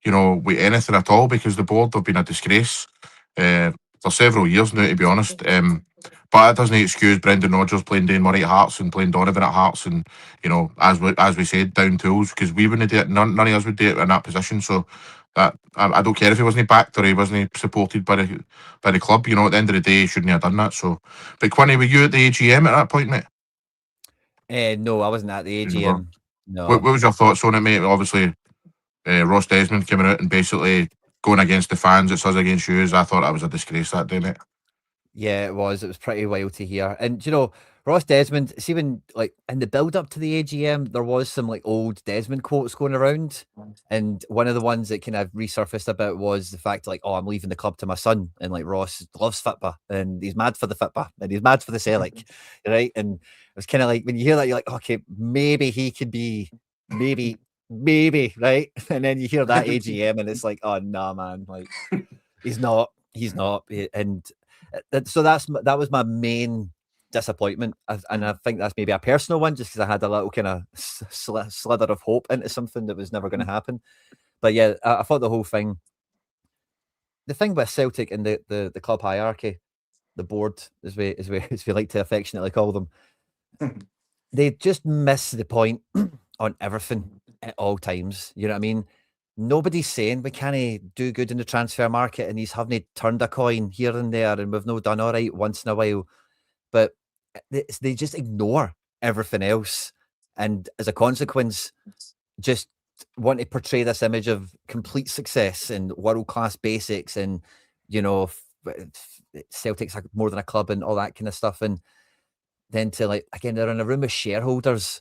with anything at all because the board have been a disgrace for several years now, to be honest. But that doesn't excuse Brendan Rodgers playing Dane Murray at Hearts and playing Donovan at Hearts and as we said down tools because we wouldn't do it. None of us would do it in that position. So. That I don't care if he wasn't backed or he wasn't supported by the club. At the end of the day, he shouldn't have done that. So, but Quinny, were you at the AGM at that point, mate? No, I wasn't at the AGM. No. What was your thoughts on it, mate? Obviously, Ross Desmond coming out and basically going against the fans. It's us against you. I thought that was a disgrace that day, mate. Yeah, it was. It was pretty wild to hear. And Ross Desmond, see when in the build up to the AGM, there was some old Desmond quotes going around. And one of the ones that kind of resurfaced a bit was the fact I'm leaving the club to my son. And Ross loves football and he's mad for the football and he's mad for the Celtic. Right. And it was kind of when you hear that, you're like, okay, maybe he could be, maybe, right. And then you hear that AGM and it's like, oh no, man, he's not. And so that was my main disappointment, and I think that's maybe a personal one, just because I had a little kind of slither of hope into something that was never going to happen. But yeah, I thought the whole thing the thing with Celtic and the club hierarchy, the board, as we like to affectionately call them, they just miss the point on everything at all times. You know what I mean? Nobody's saying we can't do good in the transfer market, and he's haven't turned a coin here and there, and we've no done all right once in a while. But they just ignore everything else, and as a consequence, just want to portray this image of complete success and world class basics, and Celtic's more than a club and all that kind of stuff. And then to like again, they're in a room with shareholders.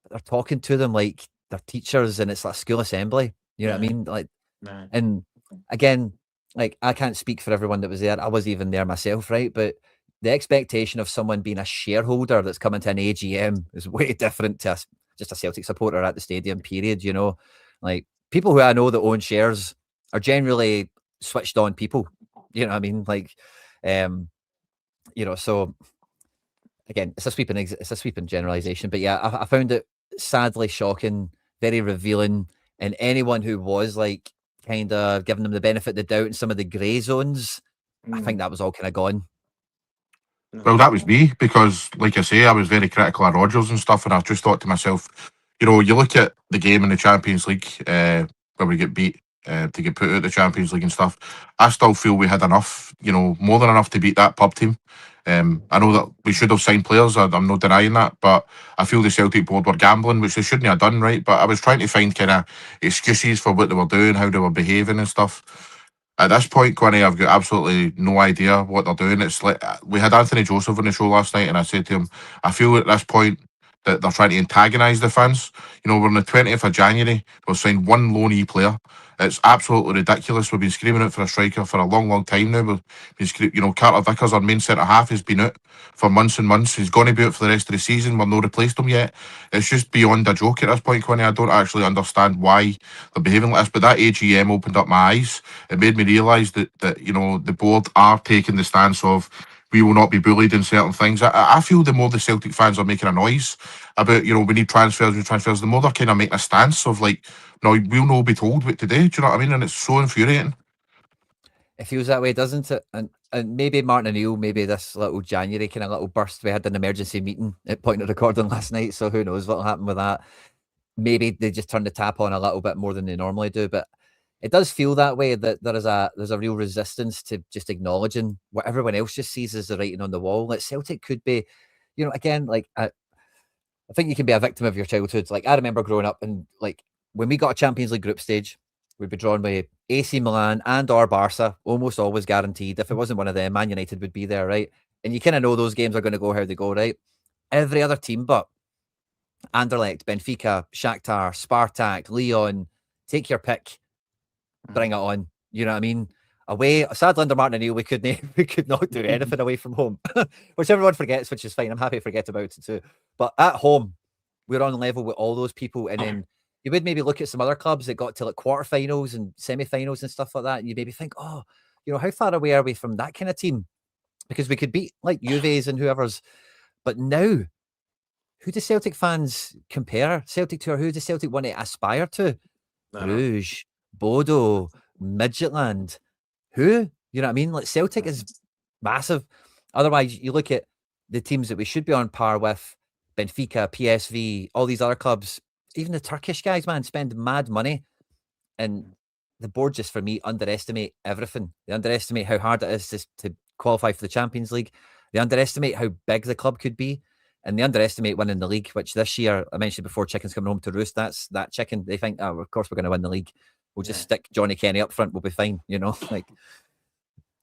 They're talking to them like they're teachers, and it's like school assembly. You know what I mean? Like, and again, like I can't speak for everyone that was there. I wasn't even there myself, right? But the expectation of someone being a shareholder that's coming to an AGM is way different to just a Celtic supporter at the stadium. Period. You know, like people who I know that own shares are generally switched on people. You know what I mean? Like, so again, it's a sweeping generalization, but yeah, I found it sadly shocking, very revealing, and anyone who was like kind of giving them the benefit of the doubt in some of the grey zones, I think that was all kind of gone. Well, that was me, because, like I say, I was very critical of Rodgers and stuff, and I just thought to myself, you look at the game in the Champions League where we get beat to get put out of the Champions League and stuff. I still feel we had enough, more than enough to beat that pub team. I know that we should have signed players, I'm not denying that, but I feel the Celtic board were gambling, which they shouldn't have done, right? But I was trying to find kind of excuses for what they were doing, how they were behaving and stuff. At this point, Quinny, I've got absolutely no idea what they're doing. It's like we had Anthony Joseph on the show last night, and I said to him, I feel at this point that they're trying to antagonise the fans. We're on the 20th of January. We've signed one loanee player. It's absolutely ridiculous. We've been screaming out for a striker for a long, long time now. We've been Carter Vickers, our main centre half, has been out for months and months. He's going to be out for the rest of the season. We've not replaced him yet. It's just beyond a joke at this point, Quinny. I don't actually understand why they're behaving like this. But that AGM opened up my eyes. It made me realise that the board are taking the stance of we will not be bullied in certain things. I feel the more the Celtic fans are making a noise about, we need transfers, the more they're kind of making a stance of like, no, we'll not be told what to do. Do you know what I mean? And it's so infuriating. It feels that way, doesn't it? And maybe Martin O'Neill, maybe this little January kind of little burst, we had an emergency meeting at point of recording last night, so who knows what'll happen with that. Maybe they just turn the tap on a little bit more than they normally do, but it does feel that way, that there's a real resistance to just acknowledging what everyone else just sees as the writing on the wall. Like Celtic could be, again, like I think you can be a victim of your childhood. Like I remember growing up, and like when we got a Champions League group stage, we'd be drawn by AC Milan and or Barca, almost always guaranteed. If it wasn't one of them, Man United would be there, right? And you kind of know those games are going to go how they go, right? Every other team but Anderlecht, Benfica, Shakhtar, Spartak, Lyon, take your pick, bring it on. You know what I mean? Away, sadly under Martin O'Neill, we could not do anything away from home, which everyone forgets, which is fine. I'm happy to forget about it too. But at home, we're on level with all those people, and then you would maybe look at some other clubs that got to like quarterfinals and semi-finals and stuff like that, and you maybe think, oh, how far away are we from that kind of team? Because we could beat like Juve's and whoever's. But now, who do Celtic fans compare Celtic to, or who does Celtic want to aspire to? Bruges, Bodo, Midgetland. Who? You know what I mean? Like Celtic is massive. Otherwise, you look at the teams that we should be on par with, Benfica, PSV, all these other clubs, even the Turkish guys, man, spend mad money. And the board just, for me, underestimate everything. They underestimate how hard it is to qualify for the Champions League. They underestimate how big the club could be. And they underestimate winning the league, which this year, I mentioned before, chicken's coming home to roost. That's that chicken. They think, oh, of course we're going to win the league. We'll just stick Johnny Kenny up front. We'll be fine, like.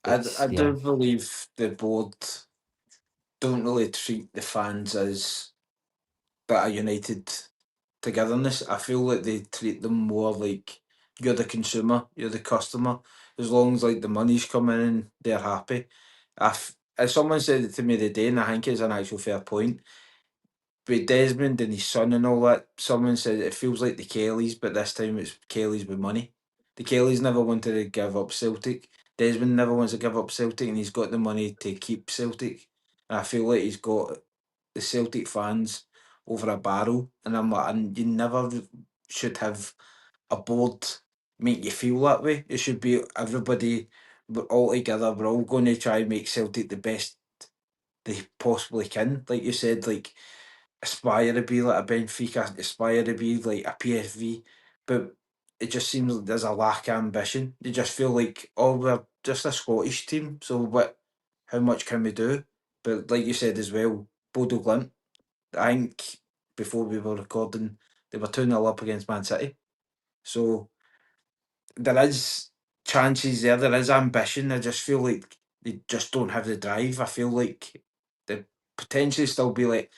I do believe the board don't really treat the fans as that are united togetherness. I feel like they treat them more like you're the consumer, you're the customer. As long as like the money's coming in, they're happy. As someone said it to me the day, and I think it's an actual fair point. With Desmond and his son and all that, someone said it feels like the Kellys, but this time it's Kellys with money. The Kellys never wanted to give up Celtic. Desmond never wants to give up Celtic, and he's got the money to keep Celtic. And I feel like he's got the Celtic fans over a barrel, and I'm like, and you never should have a board make you feel that way. It should be everybody we're all together. We're all going to try and make Celtic the best they possibly can. Like you said, like aspire to be like a Benfica, aspire to be like a PSV, but it just seems like there's a lack of ambition. You just feel like, oh, we're just a Scottish team, so what? How much can we do? But like you said as well, Bodo Glimt, I think before we were recording, they were 2-0 up against Man City. So there is chances there, there is ambition. I just feel like they just don't have the drive. I feel like they potentially still be like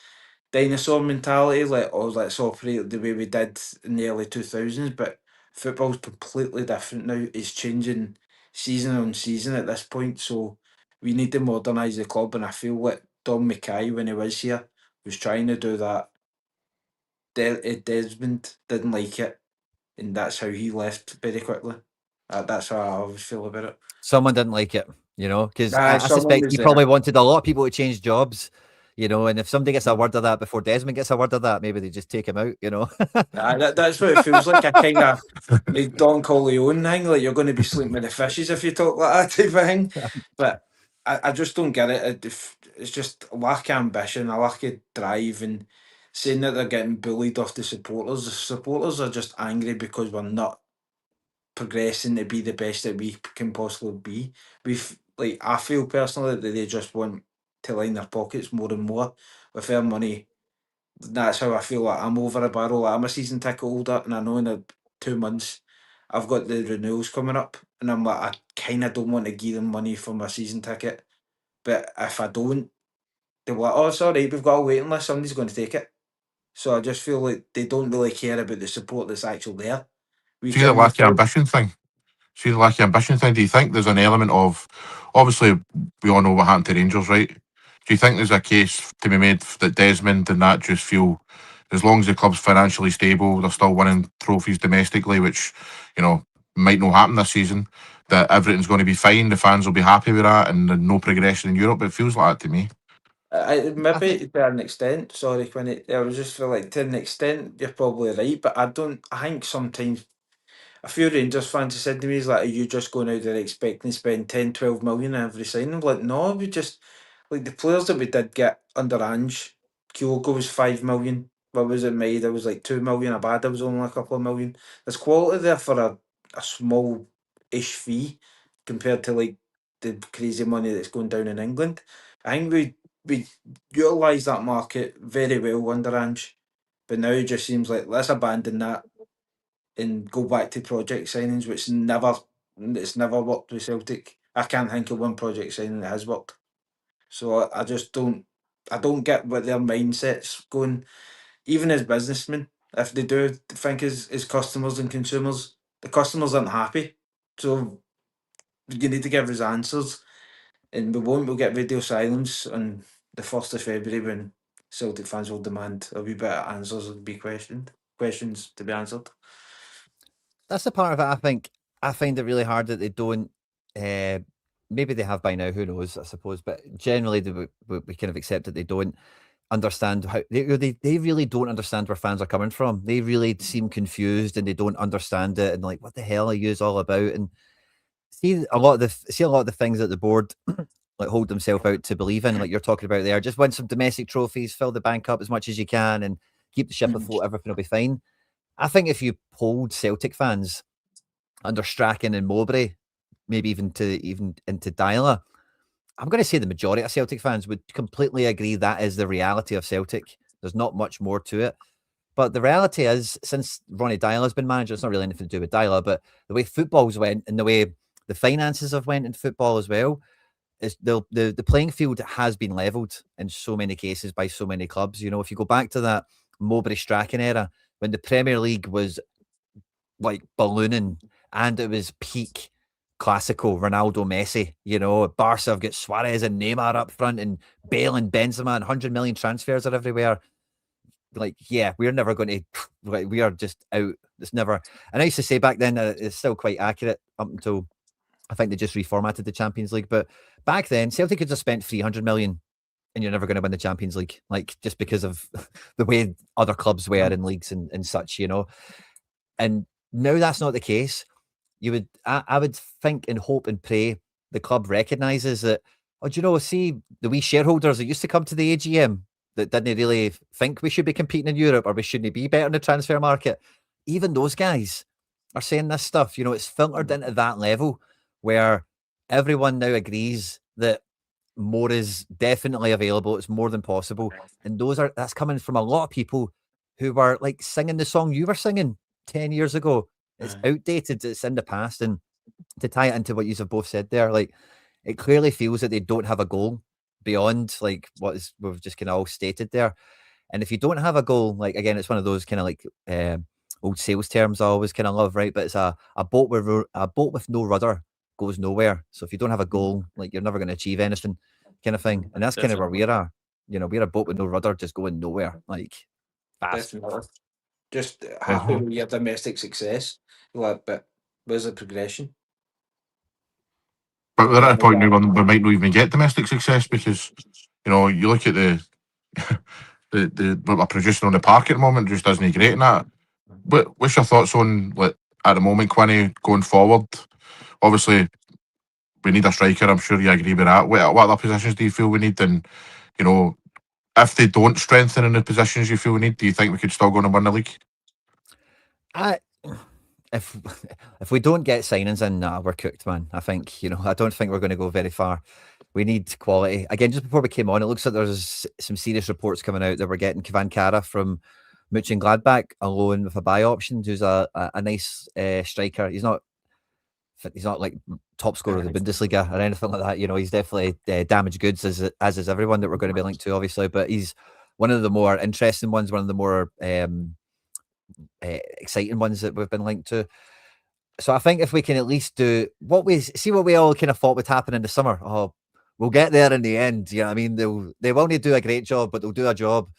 dinosaur mentality, like, oh, let's operate the way we did in the early 2000s, but football's completely different now. It's changing season on season at this point, so we need to modernise the club, and I feel like Don Mackay, when he was here, was trying to do that. Desmond didn't like it, and that's how he left very quickly. That's how I always feel about it. Someone didn't like it, because Aye, I someone suspect was he there. probably wanted a lot of people to change jobs, and if somebody gets a word of that before Desmond gets a word of that, maybe they just take him out, That's what it feels like. A kind of like Don Corleone thing, like you're going to be sleeping with the fishes if you talk like that type of thing. But I just don't get it. It's just a lack of ambition, a lack of drive, and saying that they're getting bullied off the supporters. The supporters are just angry because we're not progressing to be the best that we can possibly be. I feel personally that they just want to line their pockets more and more with their money. That's how I feel. Like I'm over a barrel. I'm a season ticket holder, and I know in 2 months I've got the renewals coming up, and I'm like, I kind of don't want to give them money for my season ticket, but if I don't, they're like, oh, it's all right, we've got a waiting list, somebody's going to take it. So I just feel like they don't really care about the support that's actually there. We See the can lack of afford. ambition thing. See the lack of ambition thing. Do you think there's an element of, obviously, we all know what happened to Rangers, right? Do you think there's a case to be made that Desmond and that just feel, as long as the club's financially stable, they're still winning trophies domestically, which, might not happen this season, that everything's going to be fine, the fans will be happy with that, and no progression in Europe? It feels like that to me. I I think maybe to an extent. Sorry, Quinny. I was just feel like to an extent you're probably right, but I don't. I think sometimes a few Rangers fans have said to me, "Is like, are you just going out there expecting to spend 10, 12 million on every signing?" I'm like, no, we just like the players that we did get under Ange. Kyogo was 5 million. What was it made? It was like 2 million. Abada was only a couple of million. There's quality there for a small ish fee compared to like the crazy money that's going down in England. I think we utilised that market very well under Ange, but now it just seems like let's abandon that and go back to project signings, which it's never worked with Celtic. I can't think of one project signing that has worked. So I just I don't get what their mindset's going. Even as businessmen, if they do think as customers and consumers, the customers aren't happy. So you need to give us answers, and we won't. We'll get radio silence on the 1st of February when Celtic fans will demand a wee bit of answers and be questions to be answered. that's the part of it. I find it really hard that they don't. Maybe they have by now. Who knows? I suppose, but generally, we kind of accept that they don't understand how they really don't understand where fans are coming from. They really seem confused and they don't understand it, and like, what the hell are you all about? And see a lot of the things that the board like hold themselves out to believe in, like you're talking about there. Just win some domestic trophies, fill the bank up as much as you can, and keep the ship afloat. Everything will be fine. I think if you polled Celtic fans under Strachan and Mowbray, maybe even into Dyla, I'm going to say the majority of Celtic fans would completely agree that is the reality of Celtic. There's not much more to it. But the reality is, since Ronnie Dyla's been manager, it's not really anything to do with Dyla, but the way football's went and the way the finances have went in football as well, is the playing field has been levelled in so many cases by so many clubs. If you go back to that Mowbray Strachan era, when the Premier League was like ballooning and it was peak classical Ronaldo Messi, Barca have got Suarez and Neymar up front and Bale and Benzema and 100 million transfers are everywhere. Like, yeah, we're never going to, like, we are just out. It's never, and I used to say back then that it's still quite accurate up until I think they just reformatted the Champions League. But back then, Celtic could have spent 300 million and you're never going to win the Champions League, like just because of the way other clubs were in leagues and such, And now that's not the case. I would think and hope and pray the club recognises that, oh, do you know, see, the wee shareholders that used to come to the AGM that didn't really think we should be competing in Europe or we shouldn't be better in the transfer market, even those guys are saying this stuff. You know, it's filtered into that level where everyone now agrees that more is definitely available. It's more than possible. And that's coming from a lot of people who were like singing the song you were singing 10 years ago. It's outdated, it's in the past. And to tie it into what you have both said there, like it clearly feels that they don't have a goal beyond like we've just kind of all stated there. And if you don't have a goal, like again, it's one of those kind of like old sales terms I always kind of love, right? But it's a boat with no rudder goes nowhere. So if you don't have a goal, like you're never going to achieve anything, kind of thing. And that's kind of where we are. You know, we're a boat with no rudder, just going nowhere, like fast. Definitely. Just happy with your domestic success, like, but where's the progression? But we're at a point now when we might not even get domestic success because, you know, you look at the what we're producing on the park at the moment just isn't great in that. What's your thoughts on, like, at the moment, Quinny, going forward? Obviously, we need a striker. I'm sure you agree with that. What other positions do you feel we need? And, you know, if they don't strengthen in the positions you feel we need, do you think we could still go and win the league? If we don't get signings in, we're cooked, man. I think, you know, I don't think we're going to go very far. We need quality. Again, just before we came on, it looks like there's some serious reports coming out that we're getting Kvankara from Mönchengladbach alone with a buy option, who's a nice striker. He's not like top scorer of the Bundesliga or anything like that. You know, he's definitely damaged goods, as is everyone that we're going to be linked to, obviously. But he's one of the more interesting ones, one of the more exciting ones that we've been linked to. So I think if we can at least do what we all kind of thought would happen in the summer. Oh, we'll get there in the end. You know what I mean? They will need to do a great job, but they'll do a job.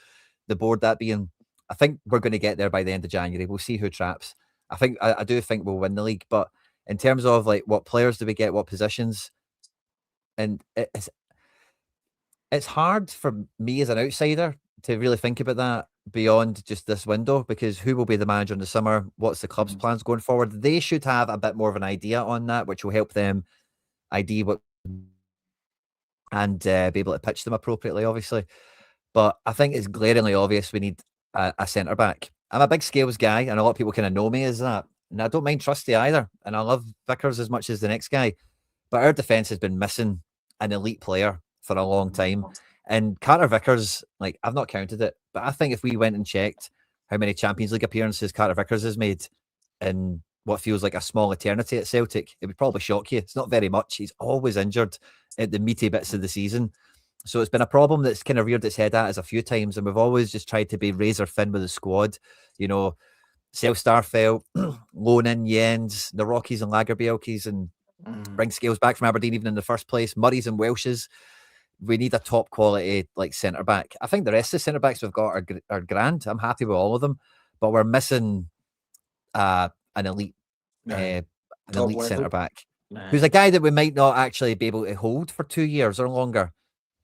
The board that being, I think we're going to get there by the end of January. We'll see who traps. I do think we'll win the league, but in terms of like what players do we get, what positions, and it's hard for me as an outsider to really think about that beyond just this window, because who will be the manager in the summer? What's the club's plans going forward? They should have a bit more of an idea on that, which will help them ID what and be able to pitch them appropriately, obviously. But I think it's glaringly obvious we need a centre back. I'm a big Scales guy, and a lot of people kind of know me as that. And I don't mind Trusty either. And I love Vickers as much as the next guy. But our defence has been missing an elite player for a long time. And Carter Vickers, like, I've not counted it, but I think if we went and checked how many Champions League appearances Carter Vickers has made in what feels like a small eternity at Celtic, it would probably shock you. It's not very much. He's always injured at the meaty bits of the season. So it's been a problem that's kind of reared its head at us a few times, and we've always just tried to be razor thin with the squad. You know, sell Starfelt, loan in Jens, the Rockies and Lagerbielkis, and bring Scales back from Aberdeen even in the first place, Murrays and Welshes. We need a top quality like centre back. I think the rest of the centre backs we've got are grand. I'm happy with all of them, but we're missing an elite centre back who's a guy that we might not actually be able to hold for 2 years or longer.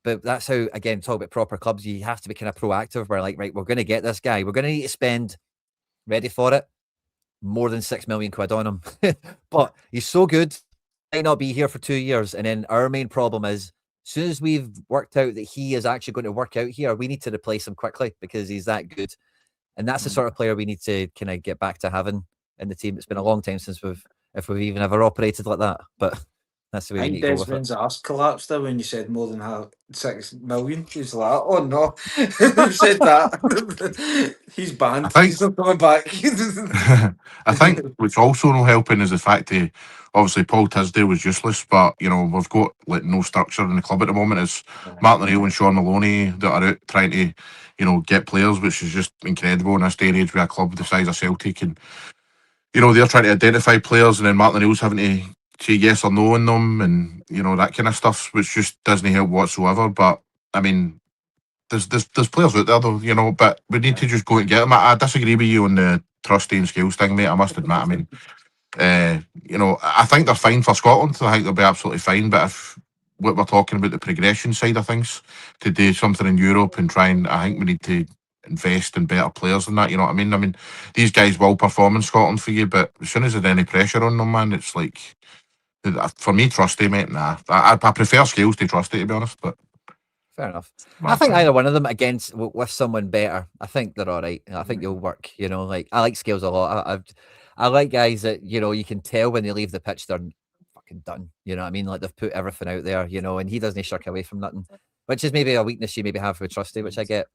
But that's how, again, talk about proper clubs. You have to be kind of proactive. We're like, right, we're going to get this guy. We're going to need to spend, ready for it, more than £6 million on him. But he's so good, might not be here for 2 years. And then our main problem is, as soon as we've worked out that he is actually going to work out here, we need to replace him quickly because he's that good. And that's the sort of player we need to kind of get back to having in the team. It's been a long time since we've even ever operated like that. But that's the way we need to go with it. Desmond's arse collapsed there when you said more than $6 million. He's like, oh no, who said that? He's banned. He's not coming back. I think what's also not helping is the fact that obviously Paul Tisdale was useless, but you know we've got like no structure in the club at the moment. It's Martin O'Neill and Sean Maloney that are out trying to, you know, get players, which is just incredible in this day and age with a club the size of Celtic, and you know they're trying to identify players, and then Martin O'Neill's having to say yes or no on them, and you know that kind of stuff, which just doesn't help whatsoever. But I mean, there's players out there though, you know, but we need to just go and get them. I disagree with you on the Trusty and Scales thing, mate. I must admit. I mean, you know, I think they're fine for Scotland. I think they'll be absolutely fine. But if what we're talking about the progression side of things, to do something in Europe and try and, I think we need to invest in better players than that. You know what I mean? I mean, these guys will perform in Scotland for you, but as soon as there's any pressure on them, man, it's like For me, Trusty, mate, nah. I prefer Scales to Trusty, to be honest. But Fair enough. nah, I think fine. either one of them against with someone better, I think they're all right. I think you'll work. You know, like I like Scales a lot. I like guys that you can tell when they leave the pitch they're fucking done. You know what I mean? Like they've put everything out there. And he doesn't shirk away from nothing, which is maybe a weakness you maybe have with Trusty, which I get.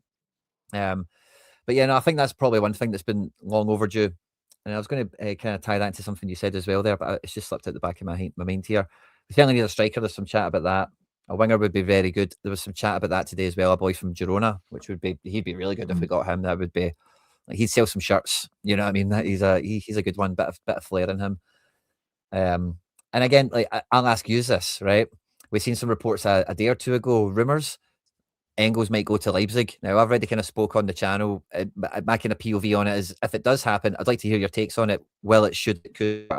But yeah, no, I think that's probably one thing that's been long overdue. And I was going to kind of tie that into something you said as well there, but it's just slipped out the back of my mind here. We certainly need a striker. There's some chat about that. A winger would be very good. There was some chat about that today as well. A boy from Girona, he'd be really good if we got him. That would be like he'd sell some shirts. You know what I mean? He's a good one. Bit of flair in him. And again, like I'll ask you this, right? We've seen some reports a day or two ago, rumours. Engels might go to Leipzig. Now, I've already kind of spoke on the channel. My kind of POV on it is, if it does happen, I'd like to hear your takes on it. Well, it could.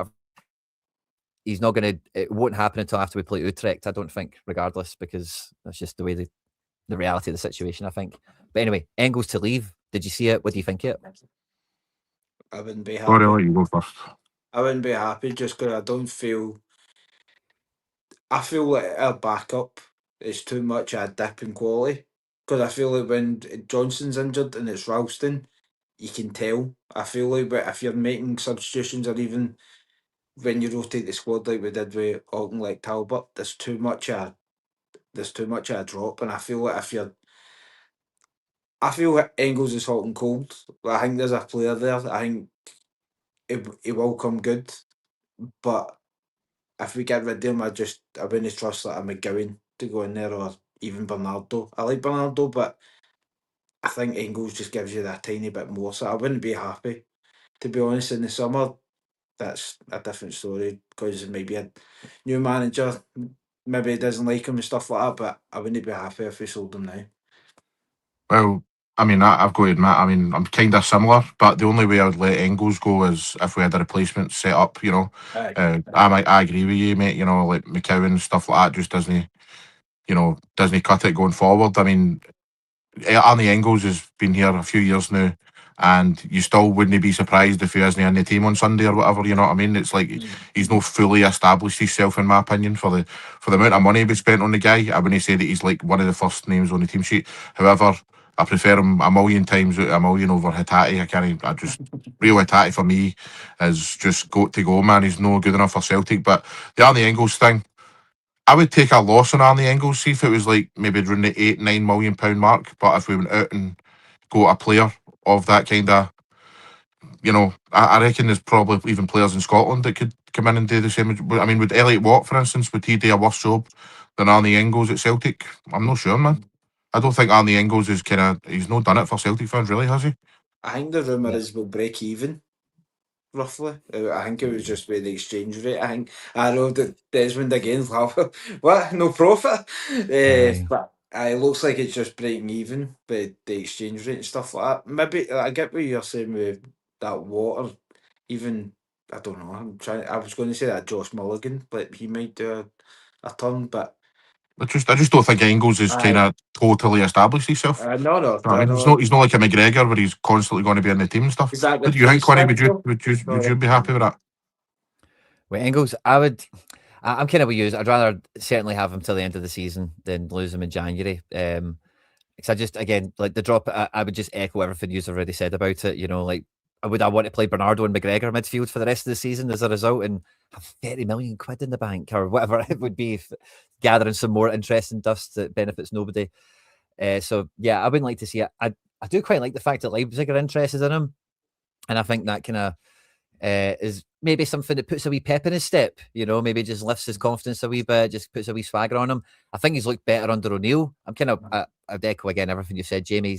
He's not going to. It won't happen until after we play Utrecht, I don't think, regardless, because that's just the way the reality of the situation, I think. But anyway, Engels to leave. Did you see it? What do you think of it? I wouldn't be happy. Sorry, I'll let you go first. I wouldn't be happy just because I feel like our backup is too much a dip in quality. Because I feel like when Johnson's injured and it's Ralston, you can tell. I feel like if you're making substitutions or even when you rotate the squad like we did with Alton like Talbot, there's too much of a drop, and I feel like I feel like Engels is hot and cold. I think there's a player there. I think he will come good, but if we get rid of him, I wouldn't trust like a McGowan to go in there or even Bernardo. I like Bernardo, but I think Engels just gives you that tiny bit more. So I wouldn't be happy, to be honest. In the summer, that's a different story because maybe a new manager maybe he doesn't like him and stuff like that. But I wouldn't be happy if we sold him now. Well, I mean, I've got to admit, I mean, I'm kind of similar, but the only way I would let Engels go is if we had a replacement set up, I agree with you, mate, like McCowan, stuff like that just doesn't cut it going forward. I mean, Arnie Engels has been here a few years now, and you still wouldn't be surprised if he isn't in the team on Sunday or whatever. You know what I mean? It's like he's not fully established himself, in my opinion, for the amount of money we spent on the guy. I wouldn't say that he's like one of the first names on the team sheet. However, I prefer him a million times out of a million over Hattati. Real Hattati for me is just got to go, man. He's no good enough for Celtic. But the Arnie Engels thing, I would take a loss on Arnie Engels, see if it was like maybe around the £8-9 million mark. But if we went out and got a player of that kind of, I reckon there's probably even players in Scotland that could come in and do the same. I mean, would Elliot Watt, for instance, would he do a worse job than Arnie Engels at Celtic? I'm not sure, man. I don't think Arnie Engels he's not done it for Celtic fans, really, has he? I think the rumour Yeah. is we'll break even. Roughly, I think it was just with the exchange rate. I know that Desmond again. What? No profit? But it looks like it's just breaking even with the exchange rate and stuff like that. Maybe I get what you're saying with that water. Even I don't know. I was going to say that Josh Mulligan, but he might do a turn. But I just don't think Engels is kind of totally established himself. no, You know what I I mean, know he's not like a McGregor where he's constantly going to be in the team and stuff. exactly. What do you think, Quinny? Would you be happy with that? With Engels, I'm kind of with you. I'd rather certainly have him till the end of the season than lose him in January. Because I just, again, like the drop, I would just echo everything you've already said about it. Like, would I want to play Bernardo and McGregor midfield for the rest of the season as a result and have 30 million quid in the bank or whatever it would be, gathering some more interest and dust that benefits nobody. So, yeah, I wouldn't like to see it. I do quite like the fact that Leipzig are interested in him. And I think that kind of is maybe something that puts a wee pep in his step, maybe just lifts his confidence a wee bit, just puts a wee swagger on him. I think he's looked better under O'Neill. I'm kind of, I'd echo again everything you said, Jamie.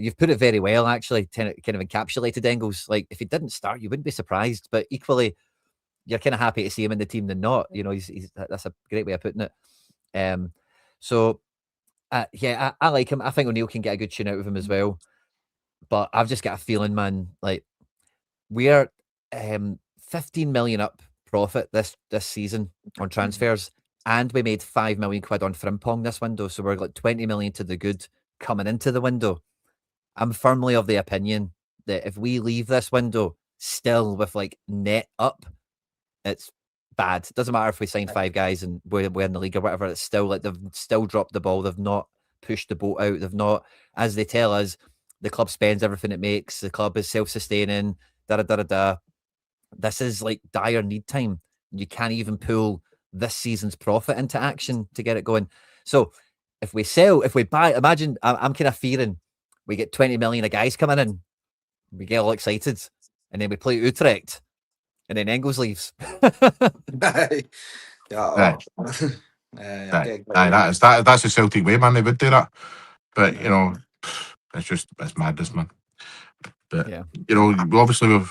You've put it very well, actually, kind of encapsulated Engels. Like, if he didn't start, you wouldn't be surprised, but equally, you're kind of happy to see him in the team than not. That's a great way of putting it. So, yeah, I like him. I think O'Neill can get a good tune out of him as well. But I've just got a feeling, man, like, we're 15 million up profit this season on transfers, and we made 5 million quid on Frimpong this window, so we're like 20 million to the good coming into the window. I'm firmly of the opinion that if we leave this window still with like net up, it's bad. It doesn't matter if we sign 5 guys and we're in the league or whatever. It's still like they've still dropped the ball. They've not pushed the boat out. They've not, as they tell us, the club spends everything it makes. The club is self-sustaining. This is like dire need time. You can't even pull this season's profit into action to get it going. So if we buy, imagine I'm kind of fearing we get 20 million of guys coming in, we get all excited, and then we play Utrecht, and then Engels leaves. Aye. Aye. Okay, That's the Celtic way, man. They would do that, but it's madness, man. But obviously,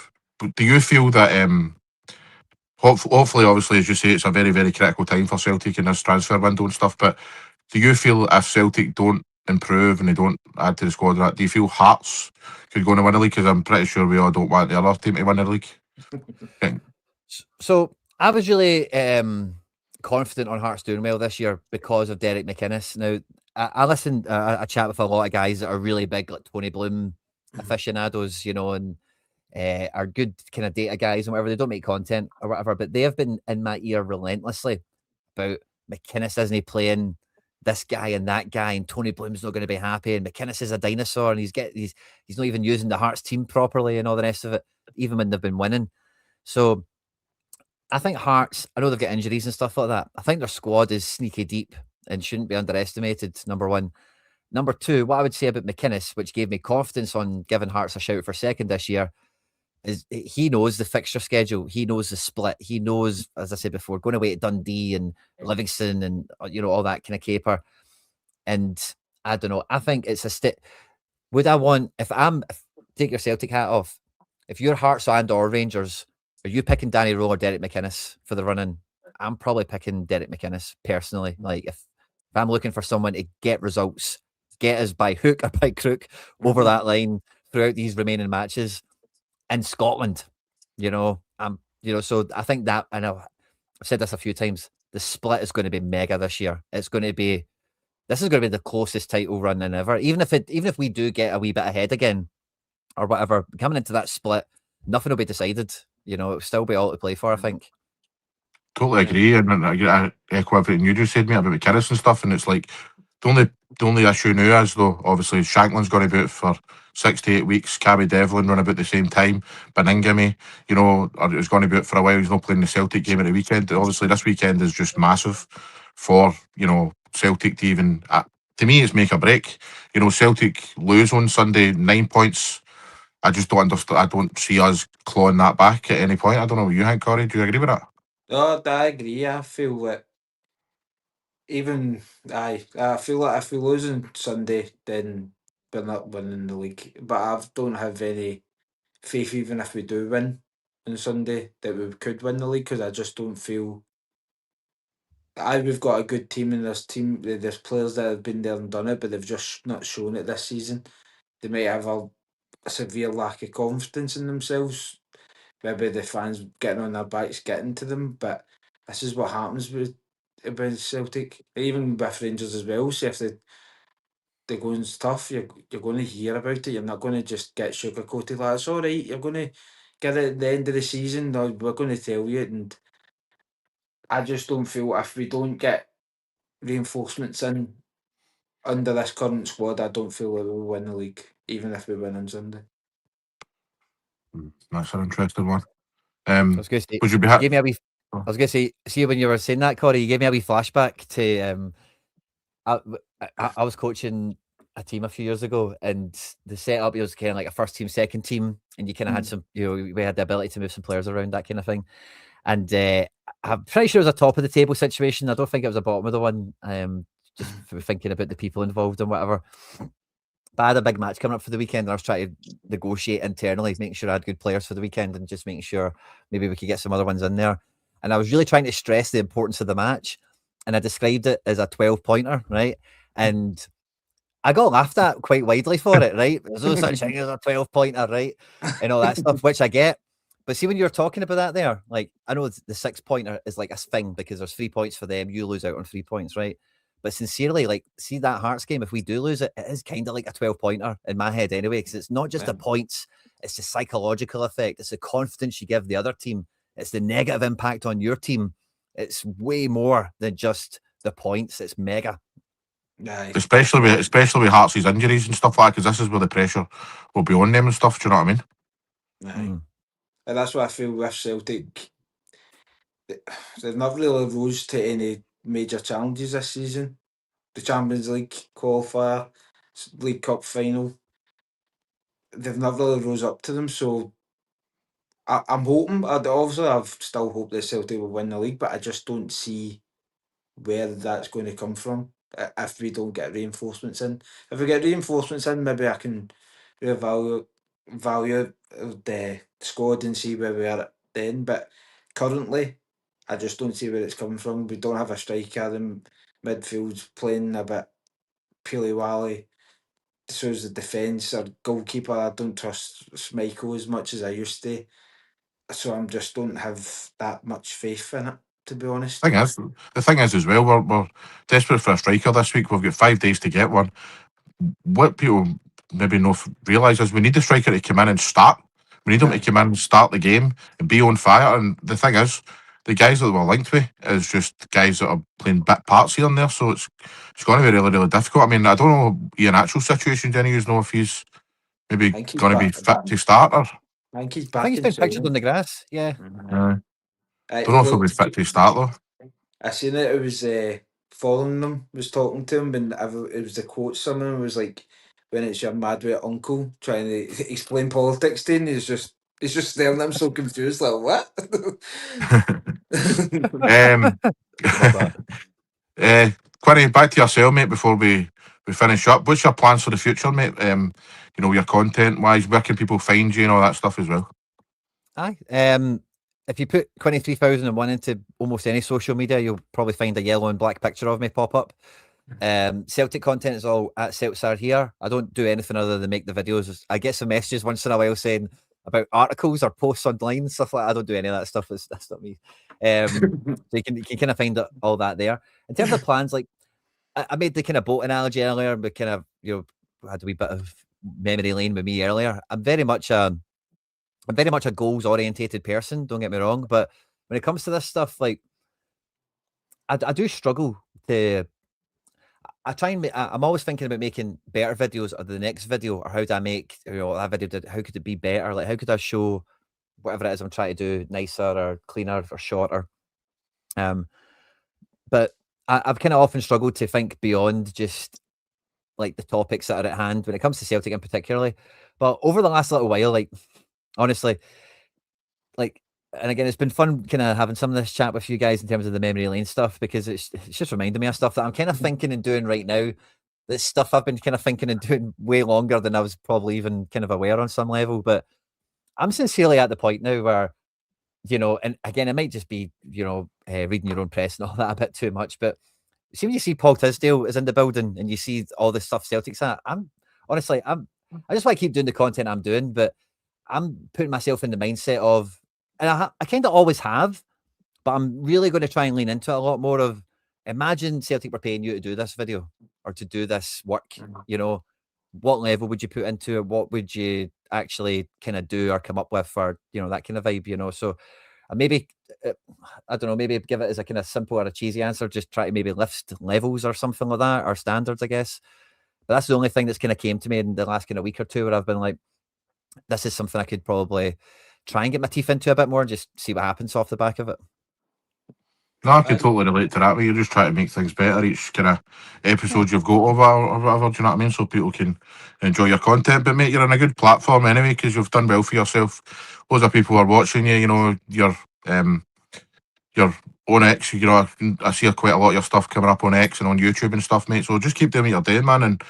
do you feel that hopefully, obviously, as you say, it's a very, very critical time for Celtic in this transfer window and stuff. But do you feel if Celtic don't improve and they don't add to the squad, do you feel Hearts could go and win the league? Because I'm pretty sure we all don't want the other team to win the league. So I was really confident on Hearts doing well this year because of Derek McInnes. Now, I listened, I chat with a lot of guys that are really big, like Tony Bloom aficionados, and are good kind of data guys and whatever. They don't make content or whatever, but they have been in my ear relentlessly about McInnes isn't he playing this guy and that guy, and Tony Bloom's not going to be happy, and McInnes is a dinosaur, and he's not even using the Hearts team properly and all the rest of it, even when they've been winning. So I think Hearts, I know they've got injuries and stuff like that. I think their squad is sneaky deep and shouldn't be underestimated, number one. Number two, what I would say about McInnes, which gave me confidence on giving Hearts a shout for second this year, is he knows the fixture schedule. He knows the split. He knows, as I said before, going away to Dundee and Livingston and, all that kind of caper. And I don't know. I think it's a would I want, take your Celtic hat off, if you're Hearts or Rangers, are you picking Danny Rowe or Derek McInnes for the run-in? I'm probably picking Derek McInnes personally. Like if I'm looking for someone to get results, get us by hook or by crook over that line throughout these remaining matches in Scotland, so I think that, I know I've said this a few times, the split is going to be mega this year. This is going to be the closest title run in ever. Even if we do get a wee bit ahead again or whatever, coming into that split, nothing will be decided. It'll still be all to play for, I think. Totally agree, and I echo everything you just said, mate, about McInnes and stuff. And it's like the only issue now is, though, obviously Shanklin's going to be out for 6 to 8 weeks. Cabby Devlin run about the same time. Beningame, is going to be out for a while. He's not playing the Celtic game at the weekend. Obviously, this weekend is just massive for Celtic to even. To me, it's make or break. Celtic lose on Sunday, 9 points. I just don't understand. I don't see us clawing that back at any point. I don't know what you think, Corey. Do you agree with that? No, I agree. I feel that I feel like if we lose on Sunday, then we're not winning the league. But I don't have any faith, even if we do win on Sunday, that we could win the league, because I just don't feel. We've got a good team, and there's players that have been there and done it, but they've just not shown it this season. They might have a severe lack of confidence in themselves. Maybe the fans getting on their backs, getting to them, but this is what happens with Celtic, even with Rangers as well. So if the going's tough, you're going to hear about it. You're not going to just get sugarcoated like it's all right. You're going to get it at the end of the season. No, we're going to tell you, and I just don't feel if we don't get reinforcements in under this current squad, I don't feel that we'll win the league, even if we win on Sunday. That's an interesting one. I was going to say, would you be gave me a wee. I was going to say, see, when you were saying that, Corey, you gave me a wee flashback to. I was coaching a team a few years ago, and the setup was kind of like a first team, second team, and you kind of had some, we had the ability to move some players around, that kind of thing. And I'm pretty sure it was a top of the table situation. I don't think it was a bottom of the one. Just thinking about the people involved and whatever. But I had a big match coming up for the weekend, and I was trying to negotiate internally, making sure I had good players for the weekend, and just making sure maybe we could get some other ones in there. And I was really trying to stress the importance of the match, and I described it as a 12-pointer, right? And I got laughed at quite widely for it, right? There's no such thing as a 12-pointer, right? And all that stuff, which I get. But see, when you're talking about that there, like, I know the 6-pointer is like a thing because there's 3 points for them. You lose out on 3 points, right? But sincerely, like, see that Hearts game, if we do lose it, it is kind of like a 12-pointer in my head anyway, because it's not just the points, it's the psychological effect. It's the confidence you give the other team It's the negative impact on your team. It's way more than just the points. It's mega. Aye. Especially with Hearts' injuries and stuff like that, because this is where the pressure will be on them and stuff. Do you know what I mean? Aye. And that's what I feel with Celtic. They've not really rose to any major challenges this season. The Champions League qualifier, League Cup final, they've not really rose up to them. So I'm hoping, I've still hoped that Celtic will win the league, but I just don't see where that's going to come from if we don't get reinforcements in. If we get reinforcements in, maybe I can value the squad and see where we are at then. But currently, I just don't see where it's coming from. We don't have a striker. The midfield's playing a bit peely-wally. So is the defence. Our goalkeeper, I don't trust Schmeichel as much as I used to. So I just don't have that much faith in it, to be honest. The thing is as well, we're desperate for a striker this week. We've got 5 days to get one. What people maybe not realise is we need the striker to come in and start. We need him to come in and start the game and be on fire. And the thing is, the guys that we're linked with is just guys that are playing bit parts here and there. So it's going to be really, really difficult. I mean, I don't know Ian actual situation. Jenny, you know if he's maybe going to be fit to start or. I think he's back. I think he's been pictured on the grass. Yeah. Don't know if he'll be fit to start though. I seen it. It was following them, was talking to him, and it was the quote. Someone was like, "When it's your mad with uncle trying to explain politics to him, he's just staring at him so confused, like what?" Quinny, back to yourself, mate. Before we finish up, what's your plans for the future, mate? You know, your content wise, where can people find you and all that stuff as well? Aye. If you put Quinny 3001 into almost any social media, you'll probably find a yellow and black picture of me pop up. Celtic content is all at Celts Are Here. I don't do anything other than make the videos. I get some messages once in a while saying about articles or posts online and stuff like that. I don't do any of that stuff. That's not me. So you can kind of find all that there. In terms of plans, like I made the kind of boat analogy earlier, but kind of, you know, had a wee bit of memory lane with me earlier. I'm very much a goals orientated person. Don't get me wrong, but when it comes to this stuff, like I do struggle to. I try and I'm always thinking about making better videos or the next video, or how do I make, you know, that video, how could it be better? Like, how could I show whatever it is I'm trying to do nicer or cleaner or shorter? But I've kind of often struggled to think beyond just like the topics that are at hand when it comes to Celtic in particularly. But over the last little while, like honestly, like, and again, it's been fun kind of having some of this chat with you guys in terms of the memory lane stuff, because it's just reminding me of stuff that I'm kind of thinking and doing right now. This stuff I've been kind of thinking and doing way longer than I was probably even kind of aware on some level. But I'm sincerely at the point now where, you know, and again, it might just be, you know, reading your own press and all that a bit too much. But see, when you see Paul Tisdale is in the building and you see all this stuff Celtic's at, I just want to keep doing the content I'm doing, but I'm putting myself in the mindset of, and I kind of always have, but I'm really going to try and lean into it a lot more of, imagine Celtic were paying you to do this video or to do this work, you know, what level would you put into it? What would you actually kind of do or come up with for, you know, that kind of vibe, you know? So maybe, I don't know, maybe give it as a kind of simple or a cheesy answer, just try to maybe lift levels or something like that, or standards, I guess. But that's the only thing that's kind of came to me in the last kind of week or two where I've been like, this is something I could probably try and get my teeth into a bit more and just see what happens off the back of it. No, I can totally relate to that. Where you're just trying to make things better each kind of episode you've got over or whatever. Do you know what I mean? So people can enjoy your content. But mate, you're on a good platform anyway, because you've done well for yourself. Loads of people are watching you. You know, your on X. You know, I see quite a lot of your stuff coming up on X and on YouTube and stuff, mate. So just keep doing what you're doing, man. And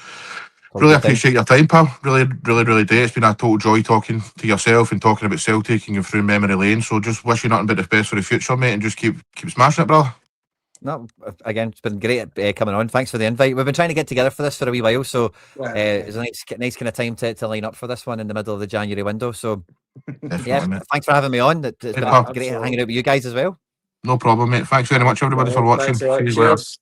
really appreciate your time, pal. Really do. It's been a total joy talking to yourself and talking about Celtic and going through memory lane. So just wish you nothing but the best for the future, mate, and just keep smashing it, brother. No, again, it's been great coming on. Thanks for the invite. We've been trying to get together for this for a wee while, so it's a nice kind of time to line up for this one in the middle of the January window. So yeah, thanks for having me on. It's been great hanging out with you guys as well. No problem, mate. Thanks very much, everybody, for watching. Cheers.